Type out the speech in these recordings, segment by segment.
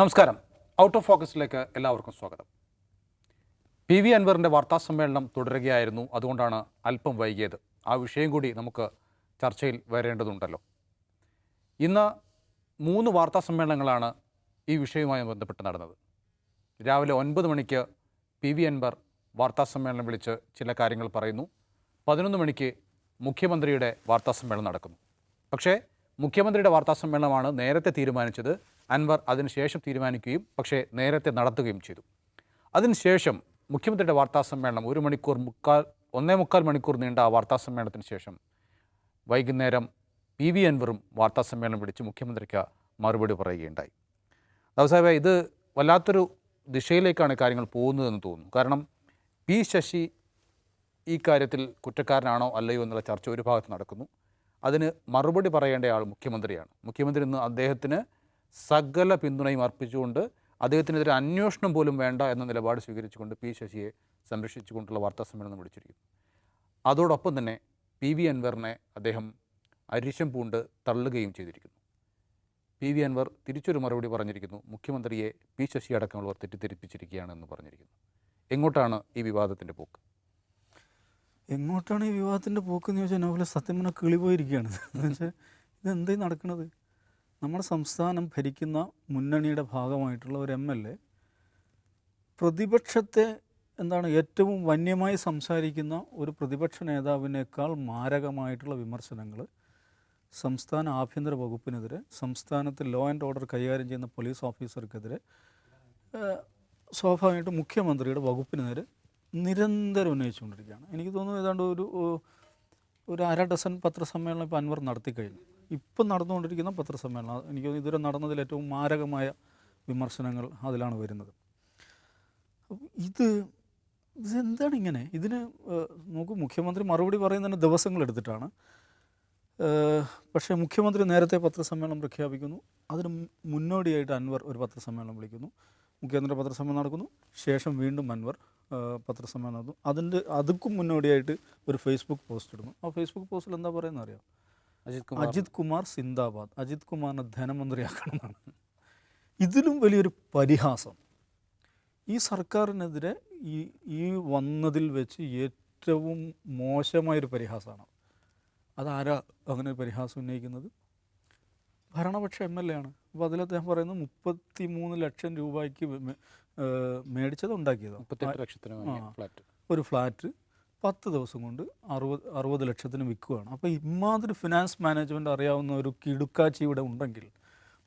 നമസ്കാരം. Out of ഫോക്കസിലേക്ക് എല്ലാവർക്കും സ്വാഗതം. PV അൻവറിൻ്റെ വാർത്താസമ്മേളനം തുടരുകയായിരുന്നു. അതുകൊണ്ടാണ് അല്പം വൈകിയത്. ആ വിഷയം കൂടി നമുക്ക് ചർച്ചയിൽ വരേണ്ടതുണ്ടല്ലോ. ഇന്ന് 3 വാർത്താസമ്മേളനങ്ങളാണ് ഈ വിഷയവുമായി ബന്ധപ്പെട്ട് നടന്നത്. രാവിലെ 9 മണിക്ക് PV അൻവർ വാർത്താസമ്മേളനം വിളിച്ച് ചില കാര്യങ്ങൾ പറയുന്നു. 11 മണിക്ക് മുഖ്യമന്ത്രിയുടെ വാർത്താസമ്മേളനം നടക്കുന്നു. പക്ഷേ മുഖ്യമന്ത്രിയുടെ വാർത്താസമ്മേളനമാണ് നേരത്തെ തീരുമാനിച്ചത്. അൻവർ അതിനുശേഷം തീരുമാനിക്കുകയും പക്ഷേ നേരത്തെ നടത്തുകയും ചെയ്തു. അതിനുശേഷം മുഖ്യമന്ത്രിയുടെ വാർത്താസമ്മേളനം 1.25 മണിക്കൂർ നീണ്ട ആ വാർത്താസമ്മേളനത്തിന് ശേഷം വൈകുന്നേരം PV അൻവറും വാർത്താസമ്മേളനം വിളിച്ച് മുഖ്യമന്ത്രിക്ക് മറുപടി പറയുകയുണ്ടായി. സാഹിബ്, ഇത് വല്ലാത്തൊരു ദിശയിലേക്കാണ് കാര്യങ്ങൾ പോകുന്നതെന്ന് തോന്നുന്നു. കാരണം P ശശി ഈ കാര്യത്തിൽ കുറ്റക്കാരനാണോ അല്ലയോ എന്നുള്ള ചർച്ച ഒരു ഭാഗത്ത് നടക്കുന്നു. അതിന് മറുപടി പറയേണ്ട ആൾ മുഖ്യമന്ത്രിയാണ്. മുഖ്യമന്ത്രി ഇന്ന് അദ്ദേഹത്തിന് സകല പിന്തുണയും അർപ്പിച്ചുകൊണ്ട് അദ്ദേഹത്തിനെതിരെ അന്വേഷണം പോലും വേണ്ട എന്ന നിലപാട് സ്വീകരിച്ചുകൊണ്ട് P ശശിയെ സംരക്ഷിച്ചുകൊണ്ടുള്ള വാർത്താസമ്മേളനം വിളിച്ചിരിക്കുന്നു. അതോടൊപ്പം തന്നെ PV അൻവറിനെ അദ്ദേഹം അരിശം പൂണ്ട് തള്ളുകയും ചെയ്തിരിക്കുന്നു. PV അൻവർ തിരിച്ചൊരു മറുപടി പറഞ്ഞിരിക്കുന്നു. മുഖ്യമന്ത്രിയെ P ശശി അടക്കമുള്ളവർ തെറ്റിദ്ധരിപ്പിച്ചിരിക്കുകയാണെന്ന് പറഞ്ഞിരിക്കുന്നു. എങ്ങോട്ടാണ് ഈ വിവാദത്തിൻ്റെ പോക്ക്? എങ്ങോട്ടാണ് ഈ വിവാദത്തിൻ്റെ പോക്കെന്ന് ചോദിച്ചാൽ നോവലെ സത്യം പറഞ്ഞാൽ കിളി പോയിരിക്കുകയാണ്. എന്ന് വെച്ചാൽ ഇതെന്തേ നടക്കുന്നത്? നമ്മുടെ സംസ്ഥാനം ഭരിക്കുന്ന മുന്നണിയുടെ ഭാഗമായിട്ടുള്ള ഒരു MLA പ്രതിപക്ഷത്തെ ഏറ്റവും വന്യമായി സംസാരിക്കുന്ന ഒരു പ്രതിപക്ഷ നേതാവിനേക്കാൾ മാരകമായിട്ടുള്ള വിമർശനങ്ങൾ സംസ്ഥാന ആഭ്യന്തര വകുപ്പിനെതിരെ, സംസ്ഥാനത്ത് ലോ ആൻഡ് ഓർഡർ കൈകാര്യം ചെയ്യുന്ന പോലീസ് ഓഫീസർക്കെതിരെ, സ്വാഭാവികമായിട്ടും മുഖ്യമന്ത്രിയുടെ വകുപ്പിനെതിരെ നിരന്തരം ഉന്നയിച്ചുകൊണ്ടിരിക്കുകയാണ്. എനിക്ക് തോന്നുന്നു ഏതാണ്ട് ഒരു 1/2 ഡസൻ പത്രസമ്മേളനം ഇപ്പോൾ അൻവർ നടത്തിക്കഴിഞ്ഞു. ഇപ്പം നടന്നുകൊണ്ടിരിക്കുന്ന പത്രസമ്മേളനം എനിക്ക് തോന്നുന്നു ഇതുവരെ നടന്നതിൽ ഏറ്റവും മാരകമായ വിമർശനങ്ങൾ അതിലാണ് വരുന്നത്. ഇതെന്താണ് ഇങ്ങനെ? ഇതിന് നോക്കൂ, മുഖ്യമന്ത്രി മറുപടി പറയുന്നതിന് ദിവസങ്ങളെടുത്തിട്ടാണ്. പക്ഷേ മുഖ്യമന്ത്രി നേരത്തെ പത്രസമ്മേളനം പ്രഖ്യാപിക്കുന്നു. അതിന് മുന്നോടിയായിട്ട് അൻവർ ഒരു പത്രസമ്മേളനം വിളിക്കുന്നു. മുഖ്യമന്ത്രി പത്രസമ്മേളനം നടക്കുന്നു. ശേഷം വീണ്ടും അൻവർ പത്രസമ്മേളനം നടന്നു. അതുക്കും മുന്നോടിയായിട്ട് ഒരു ഫേസ്ബുക്ക് പോസ്റ്റ് ഇടുന്നു. ആ ഫേസ്ബുക്ക് പോസ്റ്റിൽ എന്താ പറയുന്നത് അറിയാം? അജിത് കുമാർ സിന്ദാബാദ്, അജിത് കുമാറിനെ ധനമന്ത്രിയാക്കണം എന്നാണ്. ഇതിലും വലിയൊരു പരിഹാസം ഈ സർക്കാരിനെതിരെ ഈ വന്നതിൽ വെച്ച് ഏറ്റവും മോശമായൊരു പരിഹാസമാണ്. അതാരാ അങ്ങനെ ഒരു പരിഹാസം ഉന്നയിക്കുന്നത്? ഭരണപക്ഷ MLA ആണ്. അപ്പോൾ അതിൽ അദ്ദേഹം പറയുന്നത് 33 ലക്ഷം രൂപയ്ക്ക് മേടിച്ചത് ഉണ്ടാക്കിയത് ഒരു ഫ്ലാറ്റ് 10 ദിവസം കൊണ്ട് 60 ലക്ഷത്തിന് വിൽക്കുകയാണ്. അപ്പോൾ ഇമാതിരി ഫിനാൻസ് മാനേജ്മെൻറ്റ് അറിയാവുന്ന ഒരു കിടുക്കാച്ചി ഇവിടെ ഉണ്ടെങ്കിൽ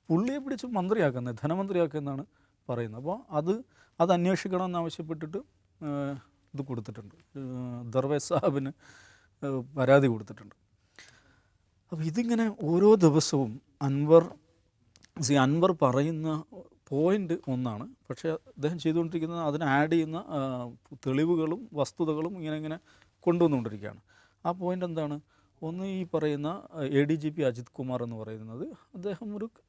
പുള്ളിയെ പിടിച്ച് മന്ത്രിയാക്കുന്നത്, ധനമന്ത്രിയാക്കുന്നതാണ് പറയുന്നത്. അപ്പോൾ അത് അന്വേഷിക്കണമെന്ന് ആവശ്യപ്പെട്ടിട്ട് ഇത് കൊടുത്തിട്ടുണ്ട്, ദർവേസ് സാഹിബിന് പരാതി കൊടുത്തിട്ടുണ്ട്. അപ്പോൾ ഇതിങ്ങനെ ഓരോ ദിവസവും അൻവർ പറയുന്ന പോയിൻ്റ് ഒന്നാണ്. പക്ഷേ അദ്ദേഹം ചെയ്തുകൊണ്ടിരിക്കുന്നത് അതിന് ആഡ് ചെയ്യുന്ന തെളിവുകളും വസ്തുതകളും ഇങ്ങനെ കൊണ്ടുവന്നുകൊണ്ടിരിക്കുകയാണ്. ആ പോയിൻ്റ് എന്താണ്? ഒന്ന്, ഈ പറയുന്ന ADGP അജിത് കുമാർ എന്ന് പറയുന്നത് അദ്ദേഹം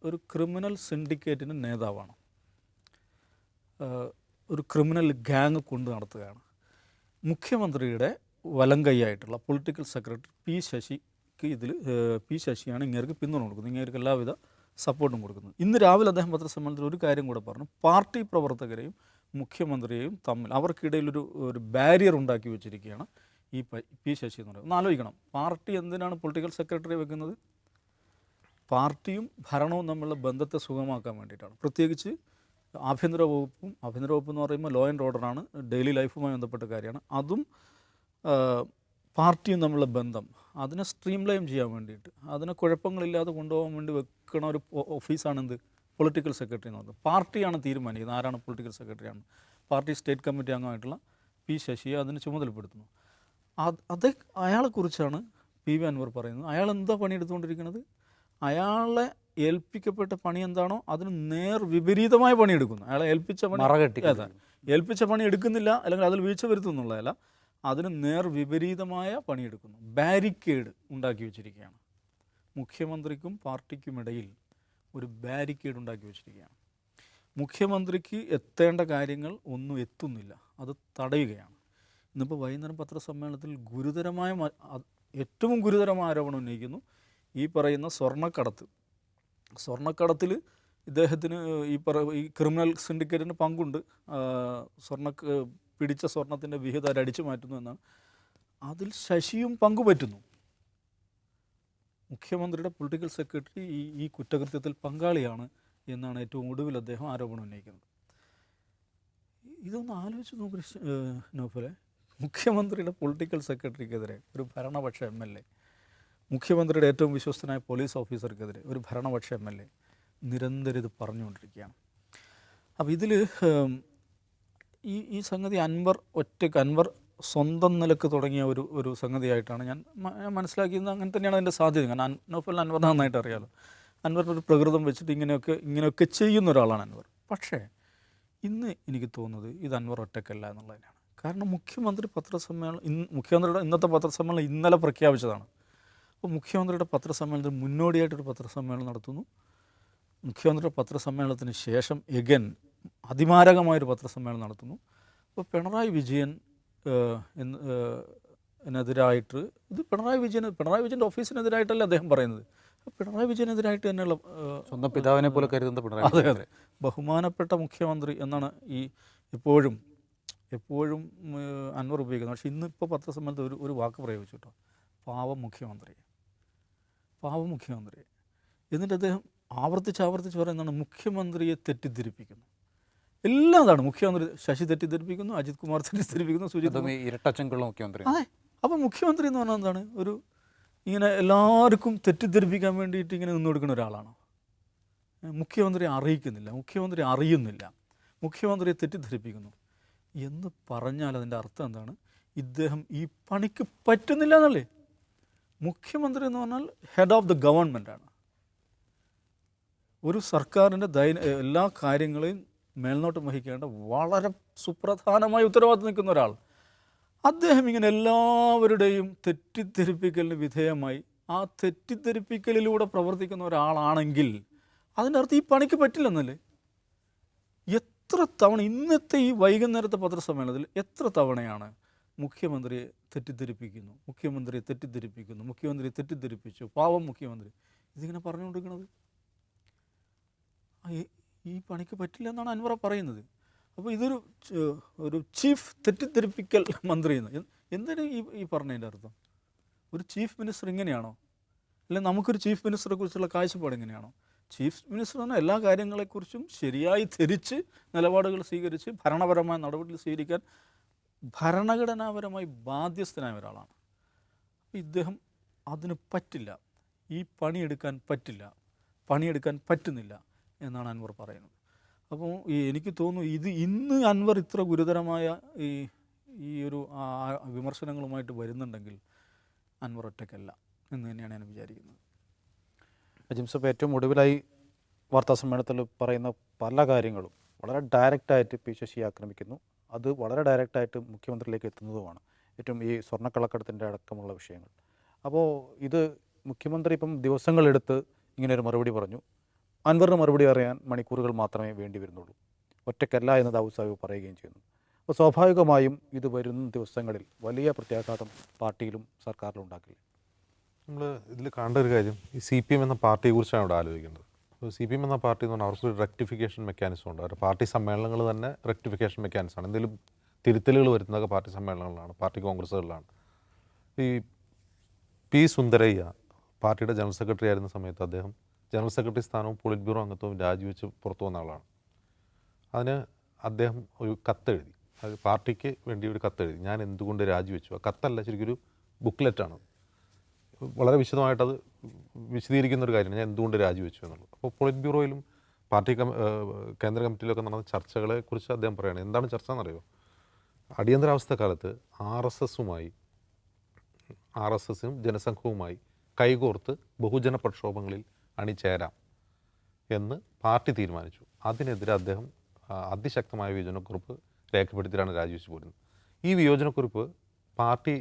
ഒരു ക്രിമിനൽ സിൻഡിക്കേറ്റിന് നേതാവാണ്. ഒരു ക്രിമിനൽ ഗ്യാങ് കൊണ്ട് നടത്തുകയാണ്. മുഖ്യമന്ത്രിയുടെ വലം കൈയായിട്ടുള്ള പൊളിറ്റിക്കൽ സെക്രട്ടറി P ശശിയാണ് ഇങ്ങേർക്ക് പിന്തുണ കൊടുക്കുന്നത്, ഇങ്ങേർക്ക് എല്ലാവിധ സപ്പോർട്ടും കൊടുക്കുന്നത്. ഇന്ന് രാവിലെ അദ്ദേഹം പത്രസമ്മേളനത്തിൽ ഒരു കാര്യം കൂടെ പറഞ്ഞു. പാർട്ടി പ്രവർത്തകരെയും മുഖ്യമന്ത്രിയെയും തമ്മിൽ അവർക്കിടയിൽ ഒരു ബാരിയർ ഉണ്ടാക്കി വെച്ചിരിക്കുകയാണ് ഈ P ശശി എന്ന് പറയുന്നത്. ഒന്ന് ആലോചിക്കണം, പാർട്ടി എന്തിനാണ് പൊളിറ്റിക്കൽ സെക്രട്ടറി വെക്കുന്നത്? പാർട്ടിയും ഭരണവും തമ്മിലുള്ള ബന്ധത്തെ സുഗമമാക്കാൻ വേണ്ടിയിട്ടാണ്. പ്രത്യേകിച്ച് ആഭ്യന്തര വകുപ്പ് എന്ന് പറയുമ്പോൾ ലോ ആൻഡ് ഓർഡറാണ്, ഡെയിലി ലൈഫുമായി ബന്ധപ്പെട്ട കാര്യമാണ്. അതും പാർട്ടിയും തമ്മിലുള്ള ബന്ധം അതിനെ സ്ട്രീം ലൈൻ ചെയ്യാൻ വേണ്ടിയിട്ട്, അതിനെ കുഴപ്പങ്ങളില്ലാതെ കൊണ്ടുപോകാൻ വേണ്ടി വെക്കണ ഒരു ഓഫീസാണ് പൊളിറ്റിക്കൽ സെക്രട്ടറി എന്ന് പറയുന്നത്. പാർട്ടിയാണ് തീരുമാനിക്കുന്നത് ആരാണ് പൊളിറ്റിക്കൽ സെക്രട്ടറിയാണ്. പാർട്ടി സ്റ്റേറ്റ് കമ്മിറ്റി അംഗമായിട്ടുള്ള P ശശിയെ അതിന് ചുമതലപ്പെടുത്തുന്നു. അയാളെക്കുറിച്ചാണ് PV അൻവർ പറയുന്നത്. അയാൾ എന്താ പണിയെടുത്തുകൊണ്ടിരിക്കുന്നത്? അയാളെ ഏൽപ്പിക്കപ്പെട്ട പണി എന്താണോ അതിന് നേർ വിപരീതമായ പണിയെടുക്കുന്നു. അയാളെ ഏൽപ്പിച്ച പണി എടുക്കുന്നില്ല, അല്ലെങ്കിൽ അതിൽ വീഴ്ച വരുത്തുന്നുള്ളതല്ല, അതിന് നേർ വിപരീതമായ പണിയെടുക്കുന്നു. ബാരിക്കേഡ് ഉണ്ടാക്കി വെച്ചിരിക്കുകയാണ്. മുഖ്യമന്ത്രിക്കും പാർട്ടിക്കുമിടയിൽ ഒരു ബാരിക്കേഡ് ഉണ്ടാക്കി വെച്ചിരിക്കുകയാണ്. മുഖ്യമന്ത്രിക്ക് എത്തേണ്ട കാര്യങ്ങൾ ഒന്നും എത്തുന്നില്ല, അത് തടയുകയാണ്. ഇന്നിപ്പോൾ വൈകുന്നേരം പത്രസമ്മേളനത്തിൽ ഏറ്റവും ഗുരുതരമായ ആരോപണം ഉന്നയിക്കുന്നു. ഈ പറയുന്ന സ്വർണ്ണക്കടത്തിൽ ഇദ്ദേഹത്തിന് ഈ ക്രിമിനൽ സിൻഡിക്കേറ്റിന് പങ്കുണ്ട്, പിടിച്ച സ്വർണത്തിൻ്റെ വിഹിതം അടിച്ചു മാറ്റുന്നു എന്നാണ്. അതിൽ ശശിയും പങ്കുപറ്റുന്നു. മുഖ്യമന്ത്രിയുടെ പൊളിറ്റിക്കൽ സെക്രട്ടറി ഈ കുറ്റകൃത്യത്തിൽ പങ്കാളിയാണ് എന്നാണ് ഏറ്റവും ഒടുവിൽ അദ്ദേഹം ആരോപണം ഉന്നയിക്കുന്നത്. ഇതൊന്ന് ആലോചിച്ച് നോക്കൂ നൗഫലെ. മുഖ്യമന്ത്രിയുടെ പൊളിറ്റിക്കൽ സെക്രട്ടറിക്കെതിരെ ഒരു ഭരണപക്ഷ MLA, മുഖ്യമന്ത്രിയുടെ ഏറ്റവും വിശ്വസ്തനായ പോലീസ് ഓഫീസർക്കെതിരെ ഒരു ഭരണപക്ഷ MLA നിരന്തരം ഇത് പറഞ്ഞുകൊണ്ടിരിക്കുകയാണ്. അപ്പോൾ ഇതിൽ ഈ സംഗതി അൻവർ സ്വന്തം നിലക്ക് തുടങ്ങിയ ഒരു സംഗതിയായിട്ടാണ് ഞാൻ മനസ്സിലാക്കിയത്. അങ്ങനെ തന്നെയാണ് അതിൻ്റെ സാധ്യത. കാരണം നൗഫൽ അൻവർ നന്നായിട്ട് അറിയാമല്ലോ. അൻവറിൻ്റെ ഒരു പ്രകൃതം വെച്ചിട്ട് ഇങ്ങനെയൊക്കെ ചെയ്യുന്ന ഒരാളാണ് അൻവർ. പക്ഷേ ഇന്ന് എനിക്ക് തോന്നുന്നത് ഇത് അൻവർ ഒറ്റക്കല്ല എന്നുള്ളതിനാണ്. കാരണം മുഖ്യമന്ത്രിയുടെ ഇന്നത്തെ പത്രസമ്മേളനം ഇന്നലെ പ്രഖ്യാപിച്ചതാണ്. അപ്പോൾ മുഖ്യമന്ത്രിയുടെ പത്രസമ്മേളനത്തിന് മുന്നോടിയായിട്ടൊരു പത്രസമ്മേളനം നടത്തുന്നു. മുഖ്യമന്ത്രിയുടെ പത്രസമ്മേളനത്തിന് ശേഷം അതിമാരകമായൊരു പത്രസമ്മേളനം നടത്തുന്നു. അപ്പോൾ പിണറായി വിജയൻ എതിരായിട്ട് ഇത് പിണറായി വിജയൻ്റെ ഓഫീസിനെതിരായിട്ടല്ല അദ്ദേഹം പറയുന്നത്. പിണറായി വിജയനെതിരായിട്ട് തന്നെയുള്ള സ്വന്തം പിതാവിനെ പോലെ കരുതുന്ന പിണറായി. അതെ, ബഹുമാനപ്പെട്ട മുഖ്യമന്ത്രി എന്നാണ് എപ്പോഴും അൻവർ ഉപയോഗിക്കുന്നത്. പക്ഷേ ഇന്നിപ്പോൾ പത്രസമ്മേളനത്തിൽ ഒരു വാക്ക് പ്രയോഗിച്ചു കേട്ടോ, പാവം മുഖ്യമന്ത്രി. എന്നിട്ട് അദ്ദേഹം ആവർത്തിച്ച് പറയുന്നതാണ് മുഖ്യമന്ത്രിയെ തെറ്റിദ്ധരിപ്പിക്കുന്നു. എല്ലാം അതാണ്. മുഖ്യമന്ത്രി ശശി തെറ്റിദ്ധരിപ്പിക്കുന്നു, അജിത് കുമാർ തെറ്റിദ്ധരിപ്പിക്കുന്നു, സുജിത് ഇരട്ടച്ചങ്കുള്ള മുഖ്യമന്ത്രി. അതെ. അപ്പം മുഖ്യമന്ത്രി എന്ന് പറഞ്ഞാൽ എന്താണ്? ഇങ്ങനെ എല്ലാവർക്കും തെറ്റിദ്ധരിപ്പിക്കാൻ വേണ്ടിയിട്ട് ഇങ്ങനെ നിന്ന് കൊടുക്കുന്ന ഒരാളാണോ? മുഖ്യമന്ത്രി അറിയിക്കുന്നില്ല, മുഖ്യമന്ത്രി അറിയുന്നില്ല, മുഖ്യമന്ത്രിയെ തെറ്റിദ്ധരിപ്പിക്കുന്നു എന്ന് പറഞ്ഞാൽ അതിൻ്റെ അർത്ഥം എന്താണ്? ഇദ്ദേഹം ഈ പണിക്ക് പറ്റുന്നില്ല എന്നല്ലേ? മുഖ്യമന്ത്രി എന്ന് പറഞ്ഞാൽ ഹെഡ് ഓഫ് ദ ഗവൺമെൻറ്റാണ്. ഒരു സർക്കാരിൻ്റെ എല്ലാ കാര്യങ്ങളെയും മേൽനോട്ടം വഹിക്കേണ്ട വളരെ സുപ്രധാനമായ ഉത്തരവാദിത്വം നിൽക്കുന്ന ഒരാൾ. അദ്ദേഹം ഇങ്ങനെ എല്ലാവരുടെയും തെറ്റിദ്ധരിപ്പിക്കലിന് വിധേയമായി ആ തെറ്റിദ്ധരിപ്പിക്കലിലൂടെ പ്രവർത്തിക്കുന്ന ഒരാളാണെങ്കിൽ അതിൻ്റെ അർത്ഥം ഈ പണിക്ക് പറ്റില്ലെന്നല്ലേ? എത്ര തവണ ഇന്നത്തെ ഈ വൈകുന്നേരത്തെ പത്രസമ്മേളനത്തിൽ എത്ര തവണയാണ് മുഖ്യമന്ത്രിയെ തെറ്റിദ്ധരിപ്പിക്കുന്നു, മുഖ്യമന്ത്രിയെ തെറ്റിദ്ധരിപ്പിച്ചു, പാവം മുഖ്യമന്ത്രി, ഇതിങ്ങനെ പറഞ്ഞുകൊണ്ടിരിക്കുന്നത്? ഈ പണിക്ക് പറ്റില്ല എന്നാണ് അൻവർ പറയുന്നത്. അപ്പോൾ ഒരു ചീഫ് തെറ്റിദ്ധരിപ്പിക്കൽ മന്ത്രി എന്ന് എന്തിനാണ് ഈ പറഞ്ഞതിൻ്റെ അർത്ഥം? ഒരു ചീഫ് മിനിസ്റ്റർ ഇങ്ങനെയാണോ? അല്ലെങ്കിൽ നമുക്കൊരു ചീഫ് മിനിസ്റ്ററെ കുറിച്ചുള്ള കാഴ്ചപ്പാട് എങ്ങനെയാണോ? ചീഫ് മിനിസ്റ്റർ എന്ന എല്ലാ കാര്യങ്ങളെക്കുറിച്ചും ശരിയായി ധരിച്ച് നിലപാടുകൾ സ്വീകരിച്ച് ഭരണപരമായ നടപടികൾ സ്വീകരിക്കാൻ ഭരണഘടനാപരമായി ബാധ്യസ്ഥനായ ഒരാളാണ്. അപ്പോൾ ഇദ്ദേഹം അതിന് പറ്റില്ല, ഈ പണിയെടുക്കാൻ പറ്റുന്നില്ല എന്നാണ് അൻവർ പറയുന്നത്. അപ്പോൾ എനിക്ക് തോന്നുന്നു ഇന്ന് അൻവർ ഇത്ര ഗുരുതരമായ ഈ ഒരു വിമർശനങ്ങളുമായിട്ട് വരുന്നുണ്ടെങ്കിൽ അൻവർ ഒറ്റയ്ക്കല്ല എന്ന് തന്നെയാണ് ഞാൻ വിചാരിക്കുന്നത്. ജിംസപ്പ് ഏറ്റവും ഒടുവിലായി വാർത്താസമ്മേളനത്തിൽ പറയുന്ന പല കാര്യങ്ങളും വളരെ ഡയറക്റ്റായിട്ട് പി ശശിയെ ആക്രമിക്കുന്നു. അത് വളരെ ഡയറക്റ്റായിട്ട് മുഖ്യമന്ത്രിയിലേക്ക് എത്തുന്നതുമാണ്. ഏറ്റവും ഈ സ്വർണ്ണക്കള്ളക്കടത്തിൻ്റെ അടക്കമുള്ള വിഷയങ്ങൾ. അപ്പോൾ ഇത് മുഖ്യമന്ത്രി ഇപ്പം ദിവസങ്ങളെടുത്ത് ഇങ്ങനെയൊരു മറുപടി പറഞ്ഞു. അൻവറിന് മറുപടി അറിയാൻ മണിക്കൂറുകൾ മാത്രമേ വേണ്ടി വരുന്നുള്ളൂ. ഒറ്റയ്ക്കല്ല എന്ന് ദാവൂദ് സാഹിബ് പറയുകയും ചെയ്യുന്നു. അപ്പോൾ സ്വാഭാവികമായും ഇത് വരുന്ന ദിവസങ്ങളിൽ വലിയ പ്രത്യാഘാതം പാർട്ടിയിലും സർക്കാരിലും ഉണ്ടാക്കില്ല. നമ്മൾ ഇതിൽ കാണേണ്ട ഒരു കാര്യം, ഈ CPM എന്ന പാർട്ടിയെക്കുറിച്ചാണ് ഇവിടെ ആലോചിക്കേണ്ടത്. അപ്പോൾ CPM എന്ന പാർട്ടി എന്ന് പറഞ്ഞാൽ അവർക്കൊരു റെക്ടിഫിക്കേഷൻ മെക്കാനിസം ഉണ്ട്. അവരുടെ പാർട്ടി സമ്മേളനങ്ങൾ തന്നെ റെക്ടിഫിക്കേഷൻ മെക്കാനിസമാണ്. എന്തെങ്കിലും തിരുത്തലുകൾ വരുന്നതൊക്കെ പാർട്ടി സമ്മേളനങ്ങളിലാണ്, പാർട്ടി കോൺഗ്രസ്സുകളിലാണ്. ഈ പി സുന്ദരയ്യ പാർട്ടിയുടെ ജനറൽ സെക്രട്ടറി ആയിരുന്ന സമയത്ത് അദ്ദേഹം ജനറൽ സെക്രട്ടറി സ്ഥാനവും പോളിറ്റ് ബ്യൂറോ അംഗത്വവും രാജിവെച്ച് പുറത്തു വന്ന ആളാണ്. അതിന് അദ്ദേഹം ഒരു കത്തെഴുതി, അത് പാർട്ടിക്ക് വേണ്ടി ഒരു കത്തെഴുതി, ഞാൻ എന്തുകൊണ്ട് രാജിവെച്ചു. ആ കത്തല്ല, ശരിക്കും ഒരു ബുക്ക്ലെറ്റാണ്. വളരെ വിശദമായിട്ടത് വിശദീകരിക്കുന്ന ഒരു കാര്യമാണ് ഞാൻ എന്തുകൊണ്ട് രാജിവെച്ചു എന്നുള്ളത്. അപ്പോൾ പോളിറ്റ് ബ്യൂറോയിലും പാർട്ടി കേന്ദ്ര കമ്മിറ്റിയിലൊക്കെ നടന്ന ചർച്ചകളെക്കുറിച്ച് അദ്ദേഹം പറയുകയാണ്. എന്താണ് ചർച്ച എന്നറിയോ? അടിയന്തരാവസ്ഥ കാലത്ത് RSSും ജനസംഘവുമായി കൈകോർത്ത് ബഹുജന പ്രക്ഷോഭങ്ങളിൽ അണിചേരാം എന്ന് പാർട്ടി തീരുമാനിച്ചു. അതിനെതിരെ അദ്ദേഹം അതിശക്തമായ വിയോജനക്കുറിപ്പ് രേഖപ്പെടുത്തിയാണ് രാജിവെച്ച് പോരുന്നത്. ഈ വിയോജനക്കുറിപ്പ് പാർട്ടി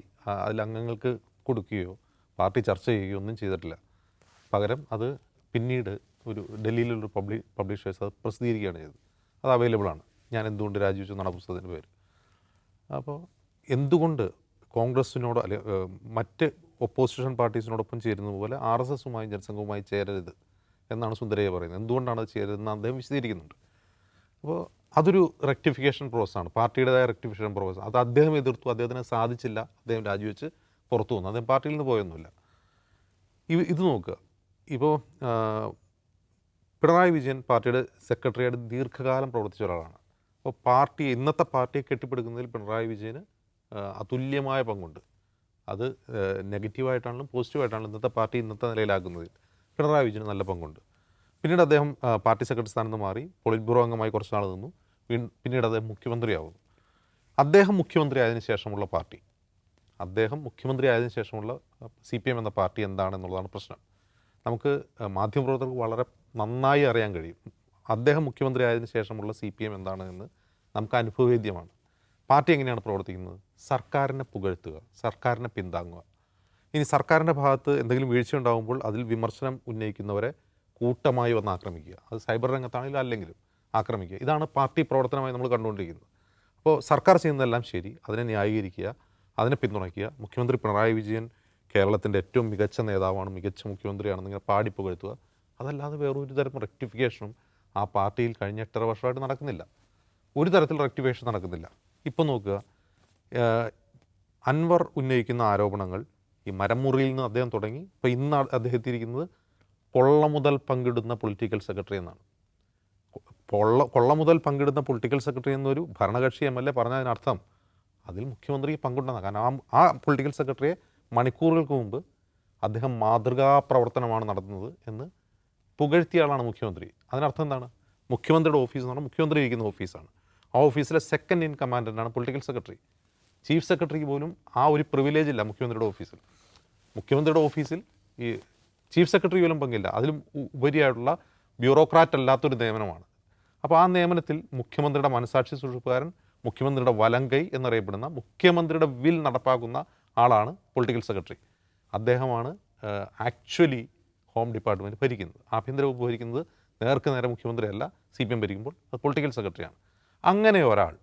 അതിൽ അംഗങ്ങൾക്ക് കൊടുക്കുകയോ പാർട്ടി ചർച്ച ചെയ്യുകയോ ഒന്നും ചെയ്തിട്ടില്ല. പകരം അത് പിന്നീട് ഡൽഹിയിലുള്ള പബ്ലിഷേഴ്സ് അത് പ്രസിദ്ധീകരിക്കുകയാണ് ചെയ്തത്. അത് അവൈലബിളാണ്. ഞാൻ എന്തുകൊണ്ട് രാജിവെച്ചു എന്നാണ് പുസ്തകത്തിൻ്റെ പേര്. അപ്പോൾ എന്തുകൊണ്ട് കോൺഗ്രസ്സിനോട് മറ്റ് ഒപ്പോസിഷൻ പാർട്ടീസിനോടൊപ്പം ചേരുന്ന പോലെ RSSുമായും ജനസംഘവുമായി ചേരരുത് എന്നാണ് സുന്ദരയ്യ പറയുന്നത്. എന്തുകൊണ്ടാണ് അത് ചെയ്തതെന്ന് അദ്ദേഹം വിശദീകരിക്കുന്നുണ്ട്. അപ്പോൾ അതൊരു റെക്ടിഫിക്കേഷൻ പ്രോസസ്സാണ്, പാർട്ടിയുടേതായ റെക്ടിഫിക്കേഷൻ പ്രോസസ്സ്. അത് അദ്ദേഹം എതിർത്തു, അദ്ദേഹത്തിന് സാധിച്ചില്ല, അദ്ദേഹം രാജിവെച്ച് പുറത്തു വന്നു, അദ്ദേഹം പാർട്ടിയിൽ നിന്ന് പോയൊന്നുമില്ല. ഇത് നോക്കുക, ഇപ്പോൾ പിണറായി വിജയൻ പാർട്ടിയുടെ സെക്രട്ടറിയായിട്ട് ദീർഘകാലം പ്രവർത്തിച്ച ഒരാളാണ്. അപ്പോൾ ഇന്നത്തെ പാർട്ടിയെ കെട്ടിപ്പടുക്കുന്നതിൽ പിണറായി വിജയന് അതുല്യമായ പങ്കുണ്ട്. അത് നെഗറ്റീവായിട്ടാണെങ്കിലും പോസിറ്റീവായിട്ടാണെങ്കിലും ഇന്നത്തെ പാർട്ടി ഇന്നത്തെ നിലയിലാക്കുന്നതിൽ പിണറായി വിജയന് നല്ല പങ്കുണ്ട്. പിന്നീട് അദ്ദേഹം പാർട്ടി സെക്രട്ടറി സ്ഥാനത്ത് നിന്ന് മാറി പൊളിറ്റ് ബ്യൂറോ അംഗമായി കുറച്ച് നാൾ നിന്നു. പിന്നീട് അദ്ദേഹം മുഖ്യമന്ത്രിയാവുന്നു. അദ്ദേഹം മുഖ്യമന്ത്രി ആയതിനു ശേഷമുള്ള പാർട്ടി, അദ്ദേഹം മുഖ്യമന്ത്രി ആയതിനു ശേഷമുള്ള CPM എന്ന പാർട്ടി എന്താണെന്നുള്ളതാണ് പ്രശ്നം. നമുക്ക് മാധ്യമപ്രവർത്തകർക്ക് വളരെ നന്നായി അറിയാൻ കഴിയും അദ്ദേഹം മുഖ്യമന്ത്രി ആയതിനു ശേഷമുള്ള CPM എന്താണ് എന്ന് നമുക്ക് അനുഭവവേദ്യമാണ്. പാർട്ടി എങ്ങനെയാണ് പ്രവർത്തിക്കുന്നത്? സർക്കാരിനെ പുകഴ്ത്തുക, സർക്കാരിനെ പിന്താങ്ങുക. ഇനി സർക്കാരിൻ്റെ ഭാഗത്ത് എന്തെങ്കിലും വീഴ്ച ഉണ്ടാകുമ്പോൾ അതിൽ വിമർശനം ഉന്നയിക്കുന്നവരെ കൂട്ടമായി വന്ന് ആക്രമിക്കുക. അത് സൈബർ രംഗത്താണെങ്കിലും അല്ലെങ്കിലും ആക്രമിക്കുക. ഇതാണ് പാർട്ടി പ്രവർത്തനമായി നമ്മൾ കണ്ടുകൊണ്ടിരിക്കുന്നത്. അപ്പോൾ സർക്കാർ ചെയ്യുന്നതെല്ലാം ശരി, അതിനെ ന്യായീകരിക്കുക, അതിനെ പിന്തുണയ്ക്കുക. മുഖ്യമന്ത്രി പിണറായി വിജയൻ കേരളത്തിൻ്റെ ഏറ്റവും മികച്ച നേതാവാണ്, മികച്ച മുഖ്യമന്ത്രിയാണെന്നിങ്ങനെ പാടിപ്പുകഴ്ത്തുക. അതല്ലാതെ വേറൊരു തരം റെക്ടിഫിക്കേഷനും ആ പാർട്ടിയിൽ കഴിഞ്ഞ 8.5 വർഷമായിട്ട് നടക്കുന്നില്ല. ഒരു തരത്തിൽ റെക്ടിഫിക്കേഷൻ നടക്കുന്നില്ല. ഇപ്പോൾ നോക്കുക, അൻവർ ഉന്നയിക്കുന്ന ആരോപണങ്ങൾ ഈ മരമുറിയിൽ നിന്ന് അദ്ദേഹം തുടങ്ങി ഇപ്പോൾ ഇന്ന് അദ്ദേഹം എത്തിയിരിക്കുന്നത് കൊള്ള മുതൽ പങ്കിടുന്ന പൊളിറ്റിക്കൽ സെക്രട്ടറി എന്നാണ്. കൊള്ള മുതൽ പങ്കിടുന്ന പൊളിറ്റിക്കൽ സെക്രട്ടറി എന്നൊരു ഭരണകക്ഷി MLA പറഞ്ഞതിനർത്ഥം അതിൽ മുഖ്യമന്ത്രിക്ക് പങ്കുണ്ടെന്നാണ്. കാരണം ആ പൊളിറ്റിക്കൽ സെക്രട്ടറിയെ മണിക്കൂറുകൾക്ക് മുമ്പ് അദ്ദേഹം മാതൃകാ പ്രവർത്തനമാണ് നടത്തുന്നത് എന്ന് പുകഴ്ത്തിയ ആളാണ് മുഖ്യമന്ത്രി. അതിനർത്ഥം എന്താണ്? മുഖ്യമന്ത്രിയുടെ ഓഫീസ് എന്ന് പറഞ്ഞാൽ മുഖ്യമന്ത്രി ഇരിക്കുന്ന ഓഫീസാണ്. ആ ഓഫീസിലെ സെക്കൻഡ് ഇൻ കമാൻഡൻ്റാണ് പൊളിറ്റിക്കൽ സെക്രട്ടറി. ചീഫ് സെക്രട്ടറിക്ക് പോലും ആ ഒരു പ്രിവിലേജ് ഇല്ല മുഖ്യമന്ത്രിയുടെ ഓഫീസിൽ. മുഖ്യമന്ത്രിയുടെ ഓഫീസിൽ ഈ ചീഫ് സെക്രട്ടറി പോലും പങ്കില്ല. അതിലും ഉപരിയായിട്ടുള്ള ബ്യൂറോക്രാറ്റ് അല്ലാത്തൊരു നിയമനമാണ്. അപ്പോൾ ആ നിയമനത്തിൽ മുഖ്യമന്ത്രിയുടെ മനസാക്ഷി സൂക്ഷിപ്പുകാരൻ, മുഖ്യമന്ത്രിയുടെ വലങ്കൈ എന്നറിയപ്പെടുന്ന, മുഖ്യമന്ത്രിയുടെ വിൽ നടപ്പാക്കുന്ന ആളാണ് പൊളിറ്റിക്കൽ സെക്രട്ടറി. അദ്ദേഹമാണ് ആക്ച്വലി ഹോം ഡിപ്പാർട്ട്മെൻറ്റ് ഭരിക്കുന്നത്. ആഭ്യന്തര വകുപ്പ് ഭരിക്കുന്നത് നേർക്ക് നേരെ മുഖ്യമന്ത്രിയല്ല, CPM ഭരിക്കുമ്പോൾ അത് പൊളിറ്റിക്കൽ സെക്രട്ടറിയാണ്. അങ്ങനെ ഒരാൾ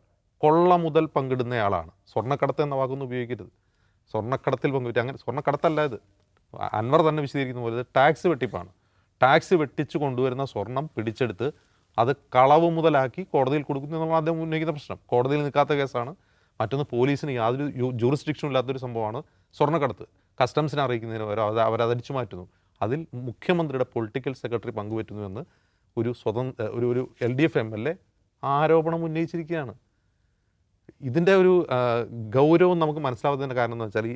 കൊള്ള മുതൽ പങ്കിടുന്നയാളാണ്. സ്വർണ്ണക്കടത്ത് എന്ന വാക്കൊന്നും ഉപയോഗിക്കരുത്. സ്വർണ്ണക്കടത്തിൽ പങ്കുപറ്റി, അങ്ങനെ സ്വർണ്ണക്കടത്തല്ല ഇത്. അൻവർ തന്നെ വിശദീകരിക്കുന്ന പോലെ ഇത് ടാക്സ് വെട്ടിപ്പാണ്. ടാക്സ് വെട്ടിച്ച് കൊണ്ടുവരുന്ന സ്വർണം പിടിച്ചെടുത്ത് അത് കളവ് മുതലാക്കി കോടതിയിൽ കൊടുക്കുന്നു എന്നുള്ള അദ്ദേഹം ഉന്നയിക്കുന്ന പ്രശ്നം. കോടതിയിൽ നിൽക്കാത്ത കേസാണ്. മറ്റൊന്ന്, പോലീസിന് യാതൊരു ജൂറിസ്ഡിക്ഷനും ഇല്ലാത്തൊരു സംഭവമാണ് സ്വർണ്ണക്കടത്ത്. കസ്റ്റംസിനെ അറിയിക്കുന്നതിന് പകരം അവരതടിച്ചു മാറ്റുന്നു. അതിൽ മുഖ്യമന്ത്രിയുടെ പൊളിറ്റിക്കൽ സെക്രട്ടറി പങ്കുപറ്റുന്നുവെന്ന് ഒരു LDF MLA ആരോപണം ഉന്നയിച്ചിരിക്കുകയാണ്. ഇതിൻ്റെ ഒരു ഗൗരവം നമുക്ക് മനസ്സിലാവാത്തതിൻ്റെ കാരണം എന്ന് വെച്ചാൽ, ഈ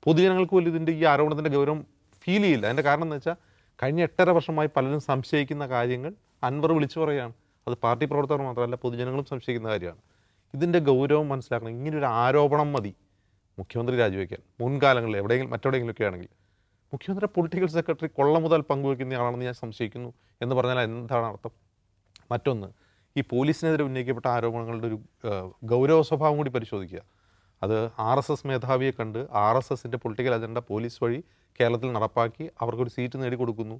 പൊതുജനങ്ങൾക്ക് പോലും ഇതിൻ്റെ ഈ ആരോപണത്തിൻ്റെ ഗൗരവം ഫീൽ ചെയ്യില്ല. അതിൻ്റെ കാരണം എന്ന് വെച്ചാൽ, കഴിഞ്ഞ 8.5 വർഷമായി പലരും സംശയിക്കുന്ന കാര്യങ്ങൾ അൻവർ വിളിച്ചു പറയുകയാണ്. അത് പാർട്ടി പ്രവർത്തകർ മാത്രമല്ല, പൊതുജനങ്ങളും സംശയിക്കുന്ന കാര്യമാണ്. ഇതിൻ്റെ ഗൗരവം മനസ്സിലാക്കണം. ഇങ്ങനൊരു ആരോപണം മതി മുഖ്യമന്ത്രി രാജിവെക്കാൻ. മുൻകാലങ്ങളിൽ മറ്റെവിടെയെങ്കിലുമൊക്കെ ആണെങ്കിൽ മുഖ്യമന്ത്രിയുടെ പൊളിറ്റിക്കൽ സെക്രട്ടറി കൊള്ള മുതൽ പങ്കുവയ്ക്കുന്നയാളാണെന്ന് ഞാൻ സംശയിക്കുന്നു എന്ന് പറഞ്ഞാൽ എന്താണ് അർത്ഥം? മറ്റൊന്ന്, ഈ പോലീസിനെതിരെ ഉന്നയിക്കപ്പെട്ട ആരോപണങ്ങളുടെ ഒരു ഗൗരവ സ്വഭാവം കൂടി പരിശോധിക്കുക. അത് RSS മേധാവിയെ കണ്ട് RSSൻ്റെ പൊളിറ്റിക്കൽ അജണ്ട പോലീസ് വഴി കേരളത്തിൽ നടപ്പാക്കി അവർക്കൊരു സീറ്റ് നേടിക്കൊടുക്കുന്നു,